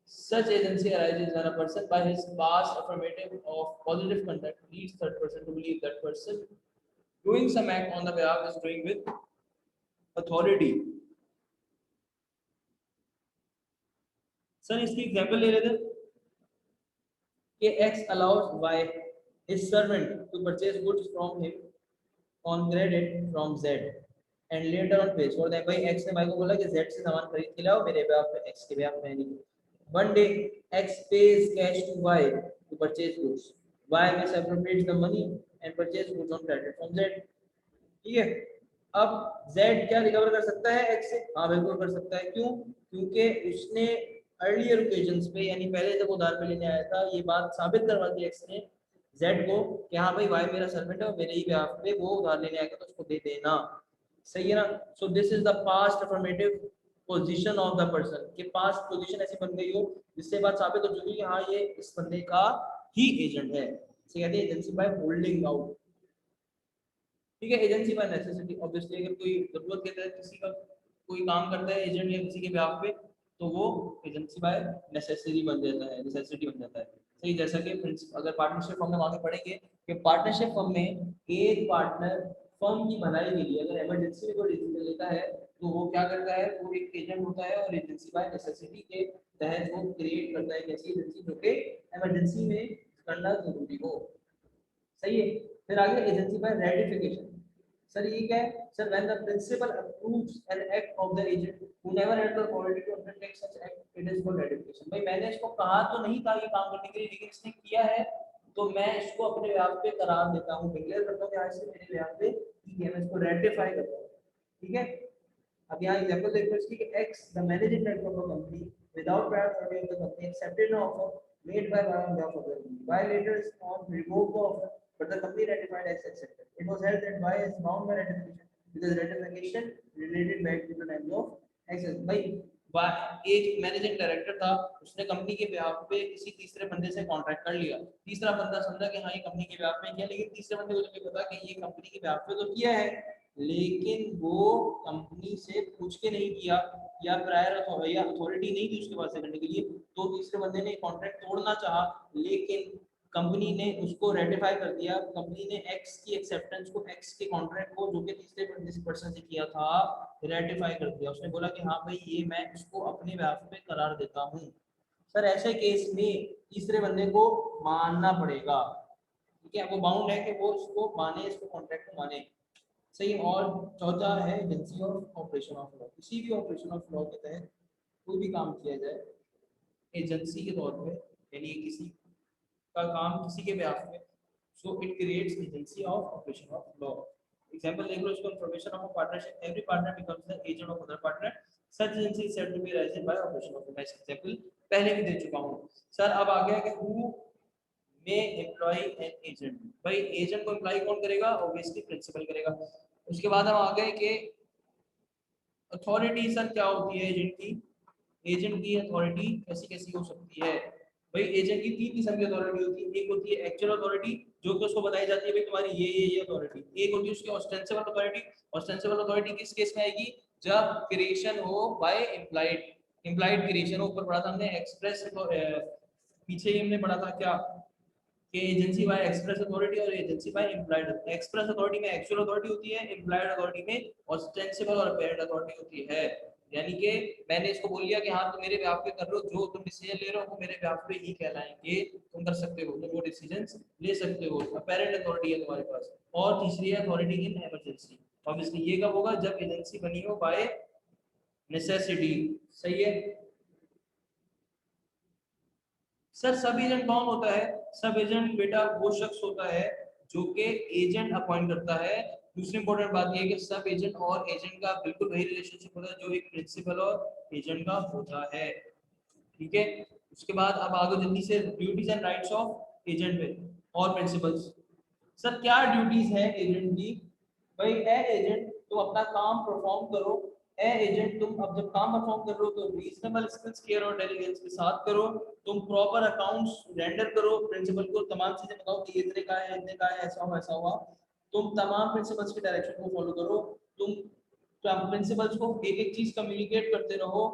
such agency arises when a person by his past affirmative of positive conduct leads third person to believe that person doing some act on the behalf is doing with authority। Sir इसकी एग्जांपल ले लेते हैं कि X allows Y his servant to purchase goods from him on credit from Z and later on page for that, भाई एक्स ने भाई को बोला कि जेड से सामान खरीद के लाओ मेरे बेhalf पे, एक्स के बेhalf में नहीं। One day X pays cash to Y to purchase goods, Y में separates the money and purchase goods on credit from Z. ठीक है, अब जेड क्या रिकवर कर सकता है एक्स से? हाँ बिल्कुल कर सकता है। क्यों? क्योंकि उसने अर्लियर ओकेजन्स पे, यानी पहले जब उधार पे लेने आया था, ये बात साबित करवा दी एक्स ने जेड को कि हाँ भाई वाई मेरा सर्वेंट है और मेरे ही बेhalf पे वो उधार लेने आएगा तो उसको दे देना। सही है ना? So this is the past affirmative position of the person, कि पास्ट पोजीशन ऐसी बन गई हो जिससे बात साबित हो चुकी है कि हाँ ये इस बंदे का ही एजेंट है। इसे कहते हैं एजेंसी बाय होल्डिंग आउट। ठीक है, एजेंसी बाय नेसेसिटी, ऑब्वियसली अगर कोई जरूरत के तहत किसी का कोई काम करता है एजेंट या किसी के बेhalf पे, तो वो एजेंसी बाय नेसेसिटी बन जाता है, नेसेसिटी बन जाता है। सही, जैसा कि अगर पार्टनरशिप फर्म में आगे पढ़ेंगे कि पार्टनरशिप फर्म में एक पार्टनर फर्म की भलाई के लिए अगर इमरजेंसी में कोई डिसीजन लेता है तो वो क्या करता है, वो एक एजेंट होता है और एजेंसी बाय नेसेसिटी के तहत वो क्रिएट करता है एक ऐसी एजेंसी जो कि इमरजेंसी में करना जरूरी हो। सही है। फिर आगे एजेंसी बाय रेटिफिकेशन। सर ये क्या है? Sir when the principal approves an act of the agent who never had the authority to undertake such act, it is called ratification. भाई मैंने इसको कहा तो नहीं था ये काम करने के लिए, लेकिन इसने किया है तो मैं इसको अपने बेhalf पे करार देता हूं, डिक्लेयर करता हूं कि आज से मेरे बेhalf पे ठीक है, मैं इसको रेटिफाई करता हूं। ठीक है, अब यहाँ एग्जांपल देखो इसकी कि x the managing director of the company without prior authority of the company accepted an offer made by Y on behalf of the company. Y later on revoked the offer, but the company ratified as accepted. It was held that Y is bound by ratification because ratification related back to the time of access. भाई एक मैनेजिंग डायरेक्टर था, उसने कंपनी के behalf पे किसी तीसरे बंदे से कॉन्ट्रैक्ट कर लिया। तीसरा बंदा समझा कि हाँ ये कंपनी के behalf पे किया, लेकिन तीसरे बंदे को जब ये पता कि ये कंपनी के behalf पे तो किया है, लेकिन वो कंपनी से पूछ के नहीं किया या प्रायर या अथॉरिटी नहीं थी उसके पास से करने के लिए, तो तीसरे बंदे ने कॉन्ट्रैक्ट तोड़ना चाहा, लेकिन कंपनी ने उसको रेटिफाई कर दिया। कंपनी ने एक्स की एक्सेप्टेंस को, एक्स के कॉन्ट्रैक्ट को जो कि तीसरे पर्सन से किया था, रेटिफाई कर दिया। उसने बोला कि हाँ भाई ये मैं इसको अपने behalf पे करार देता हूँ। सर ऐसे केस में तीसरे बंदे को मानना पड़ेगा। ठीक है, वो बाउंड है कि वो इसको माने, इसको कॉन्ट्रैक्ट को माने। सही। और चौथा है agency of operation of law. किसी भी ऑपरेशन ऑफ लॉ के तहत कोई भी काम किया जाए एजेंसी के तौर पे, यानी किसी का काम किसी के behalf में, so it creates agency of operation of law. Example देख लो इसको, information of a partnership, every partner becomes the agent of other partner, such agency is said to be risen by operation of law. मैं एग्जांपल पहले भी दे चुका हूं। सर अब आ गया कि who may employ an agent. भाई एजेंट को एम्प्लॉय कौन करेगा? ऑब्वियसली प्रिंसिपल करेगा। उसके बाद हम आ गए कि अथॉरिटी सर क्या होती है एजेंट की? एजेंट की अथॉरिटी कैसी कैसी हो सकती है? भाई एजेंट की तीन किस्म की अथॉरिटी होती है। एक होती है एक्चुअल अथॉरिटी, जो कि उसको बताई जाती है भाई तुम्हारी ये अथॉरिटी। एक होती है उसकी ऑस्टेंसिबल अथॉरिटी। ऑस्टेंसिबल अथॉरिटी किस केस में आएगी? जब क्रिएशन हो बाय इम्प्लाइड, इम्प्लाइड क्रिएशन हो। ऊपर पढ़ा था हमने एक्सप्रेस, पीछे ही हमने पढ़ा था क्या कि एजेंसी बाय एक्सप्रेस अथॉरिटी और agency by implied. Express authority में एक्चुअल अथॉरिटी होती है, इम्प्लाइड अथॉरिटी में ऑस्टेंसिबल और अपेरेंट अथॉरिटी होती है। यानी कि मैंने इसको बोल दिया कि हाँ तुम मेरे behalf पे कर रहे हो, जो तुम डिसीजन ले रहे हो वो मेरे behalf पे ही कहलाएंगे, तुम कर सकते हो, तुम वो डिसीजंस ले सकते हो। अपेरेंट अथॉरिटी है तुम्हारे पास। और तीसरी है अथॉरिटी इन इमरजेंसी। ऑब्वियसली ये कब होगा? जब एजेंसी बनी हो बाय नेसेसिटी। सही है। सर सब एजेंट कौन होता है? सब एजेंट बेटा वो शख्स होता है जो कि एजेंट अपॉइंट करता है। दूसरी इंपॉर्टेंट बात यह है कि सब एजेंट और एजेंट का बिल्कुल वही रिलेशनशिप होता है जो एक प्रिंसिपल और एजेंट का होता है। ठीक है, उसके बाद अब आगे जल्दी से duties and rights of agent पे और प्रिंसिपल्स। सर क्या ड्यूटीज है एजेंट की? भाई ए एजेंट तुम अपना काम परफॉर्म करो। ए एजेंट तुम अब जब काम परफॉर्म कर रहे हो तो रीजनेबल स्किल्स, केयर और डिलीजेंस के साथ करो। तुम प्रॉपर अकाउंट्स रेंडर करो, प्रिंसिपल को तमाम चीजें बताओ कि इतने का है, इतने का है, ऐसा हुआ ऐसा हुआ। तुम तमाम प्रिंसिपल्स के डायरेक्शन को फॉलो करो। तुम प्रिंसिपल्स को एक एक चीज कम्युनिकेट करते रहो।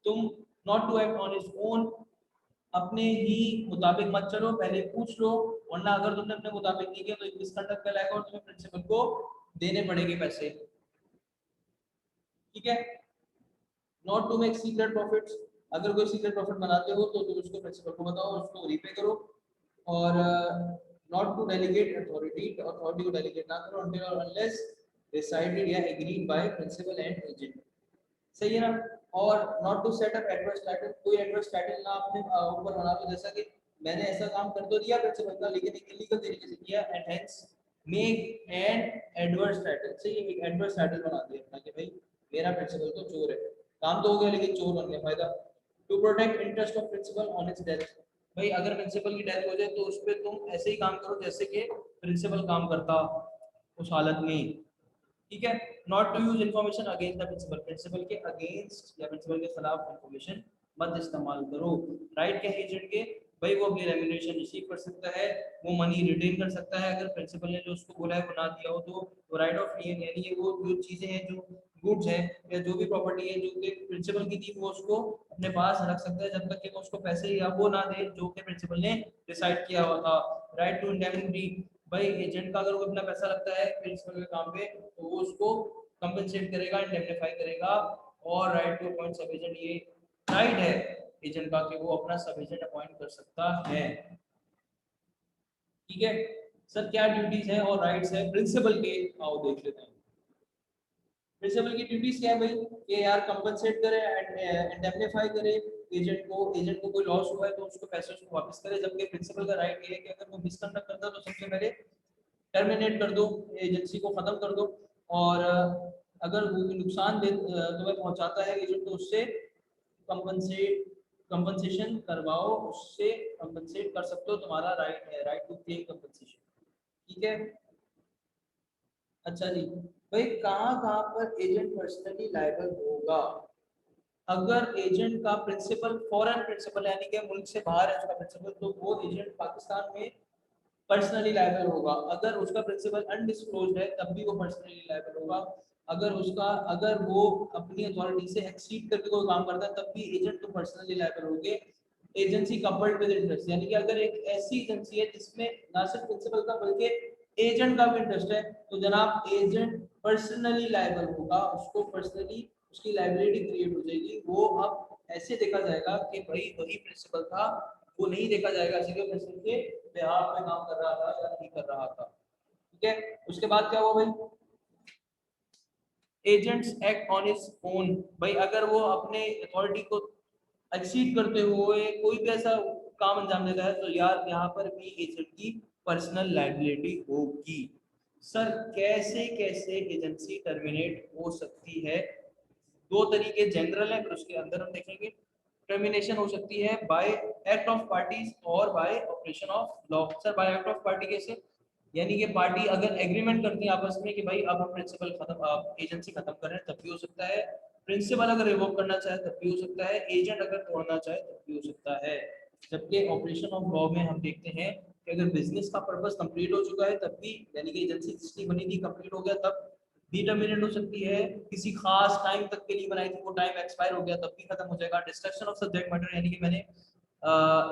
तुम not to act on is own, अपने ही मुताबिक मत चलो, पहले पूछ लो, वरना अगर तुमने अपने मुताबिक नहीं किया तो मिसकंडक्ट कहलाएगा और तुम्हें प्रिंसिपल को देने पड़ेंगे पैसे। ठीक है, not to make secret profits, अगर कोई सीक्रेट प्रॉफिट बनाते हो तो तुम उसको प्रिंसिपल को बताओ, उसको रीपे करो। और not to delegate authority, authority को डेलीगेट ना करो until or unless डिसाइडेड या agreed by principal and agent, सही है ना। और not to set up adverse title, कोई एडवर्स टाइटल ना अपने ऊपर बना लो, जैसा कि मैंने ऐसा काम कर तो दिया प्रिंसिपल का, लेकिन एक इलीगल तरीके से किया, and hence make an adverse title, सही है, एक एडवर्स टाइटल बना दिया अपना कि भाई मेरा प्रिंसिपल तो चोर है, काम तो हो गया लेकिन चोर बन गया, फायदा। To protect interest of principal on its death, भाई अगर प्रिंसिपल की डेथ हो जाए तो उस पर तुम ऐसे ही काम करो जैसे कि प्रिंसिपल काम करता उस हालत में, ठीक है। Not to use information against the principal, principal के अगेंस्ट या प्रिंसिपल के खिलाफ इन्फॉर्मेशन मत इस्तेमाल करो। राइट क्या एजेंट के, भाई वो अपनी रेम्यूनरेशन रिसीव कर सकता है, वो मनी रिटेन कर सकता है, अगर प्रिंसिपल ने जो उसको बोला है वो ना दिया हो तो राइट ऑफ रिटेन, यानी ये वो जो चीजें हैं, जो गुड्स है या जो भी प्रॉपर्टी है जो कि प्रिंसिपल की थी, वो उसको अपने पास रख सकता है जब तक कि वो उसको पैसे या वो ना दे जो कि प्रिंसिपल ने डिसाइड किया हुआ था। राइट टू इंडेमनिटी, भाई एजेंट का अगर वो अपना पैसा लगता है प्रिंसिपल के काम पे तो वो उसको कंपनसेट करेगा, इंडेमनिफाई करेगा। और राइट टू अपॉइंट सब एजेंट, ये राइट है एजेंट का कि वो अपना सब एजेंट अपॉइंट कर सकता है, ठीक है। सर क्या ड्यूटीज है और राइट्स है प्रिंसिपल के, आओ देख लेते हैं। प्रिंसिपल की ड्यूटीज क्या है भाई, कि यार कंपनसेट करे, इंडेमनिफाई करे एजेंट को कोई लॉस हुआ है तो उसको पैसे उसको वापस करे, जबकि प्रिंसिपल का राइट ये है कि अगर वो मिसकंडक्ट करता है तो सबसे पहले टर्मिनेट कर दो, एजेंसी को खत्म कर दो, और अगर वो नुकसान दे तुम्हें पहुंचाता है एजेंट तो उससे कंपनसेशन करवाओ, उससे कंपनसेट कर सकते हो, तुम्हारा राइट है, राइट टू क्लेम कंपनसेशन, ठीक है। अच्छा जी, भाई कहाँ कहाँ पर एजेंट पर्सनली लायबल होगा, अगर एजेंट का प्रिंसिपल फॉरेन प्रिंसिपल यानी कि मुल्क से बाहर है उसका प्रिंसिपल, तो वो एजेंट पाकिस्तान में पर्सनली लायबल होगा। अगर उसका प्रिंसिपल अनडिस्क्लोज्ड है तब भी वो पर्सनली लायबल होगा। अगर वो अपनी अथॉरिटी से एक्सीड करके कोई काम करता है तब भी एजेंट तो पर्सनली लायबल होंगे। एजेंसी कपल्ड विद इंटरेस्ट, यानी कि अगर एक ऐसी एजेंसी है जिसमें ना सिर्फ प्रिंसिपल का बल्कि एजेंट का भी इंटरेस्ट है तो जनाब एजेंट पर्सनली लायबल होगा, उसको पर्सनली उसकी लायबिलिटी क्रिएट हो जाएगी। वो अब ऐसे देखा जाएगा कि भाई वही प्रिंसिपल था, वो नहीं देखा जाएगा ऐसे कि प्रिंसिपल के बिहाफ में काम कर रहा था या नहीं कर रहा था, ठीक है। उसके बाद क्या हुआ भाई, agents act on his own, भाई अगर वो अपने अथॉरिटी को एक्सीड करते हुए कोई भी ऐसा काम अंजाम देता है तो यार यहाँ पर भी एजेंट की पर्सनल लायबिलिटी होगी। सर कैसे कैसे एजेंसी टर्मिनेट हो सकती है, दो तरीके जनरल है, फिर उसके अंदर हम देखेंगे। टर्मिनेशन हो सकती है बाय एक्ट ऑफ पार्टीज और bye operation of law. Sir bye act of party कैसे, यानी कि पार्टी अगर एग्रीमेंट करती है आपस में कि भाई अब हम प्रिंसिपल खत्म एजेंसी खत्म कर रहे हैं तब भी हो सकता है, प्रिंसिपल अगर रिवोक करना चाहे तब भी हो सकता है, एजेंट अगर तोड़ना चाहे तब भी हो सकता है। जबकि ऑपरेशन ऑफ लॉ में हम देखते हैं कि अगर बिजनेस का पर्पस कंप्लीट हो चुका है तब भी, यानी कि एजेंसी जिसकी बनी थी कंप्लीट हो गया तब भी टर्मिनेट हो सकती है, किसी खास टाइम तक के लिए बनाई थी वो टाइम एक्सपायर हो गया तब भी खत्म हो जाएगा। डिस्ट्रक्शन ऑफ सब्जेक्ट मैटर, यानी कि मैंने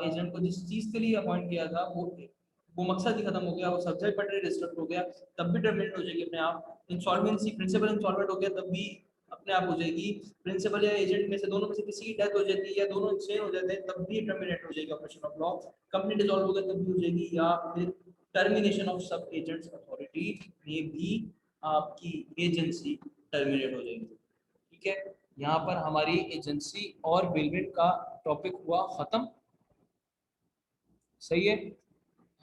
एजेंट को जिस चीज के लिए अपॉइंट किया था वो मकसद ही खत्म हो गया, वो सब्जेक्ट मैटर डिस्ट्रक्ट हो गया तब भी टर्मिनेट हो जाएगी अपने आप। इंसॉल्वेंसी, प्रिंसिपल इंसॉल्वेंट हो गया तब भी अपने आप हो जाएगी। प्रिंसिपल या एजेंट में से दोनों में से किसी की डेथ हो जाती है या दोनों इंसेन हो जाते हैं तब भी टर्मिनेट हो जाएगी operation of law. Company dissolve हो गया तब भी हो जाएगी, या फिर टर्मिनेशन ऑफ सब एजेंट्स अथॉरिटी में भी आपकी एजेंसी टर्मिनेट हो जाएगी, ठीक है। यहाँ पर हमारी एजेंसी और बेलमेंट का टॉपिक हुआ खत्म, सही है।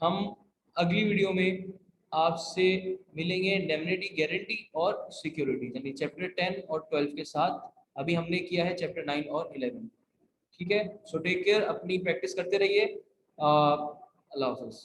हम अगली वीडियो में आपसे मिलेंगे इंडेमनिटी, गारंटी और सिक्योरिटी, यानी चैप्टर 10 और 12 के साथ। अभी हमने किया है चैप्टर 9 और 11, ठीक है। सो टेक केयर, अपनी प्रैक्टिस करते रहिए, अल्लाह हाफ़िज़।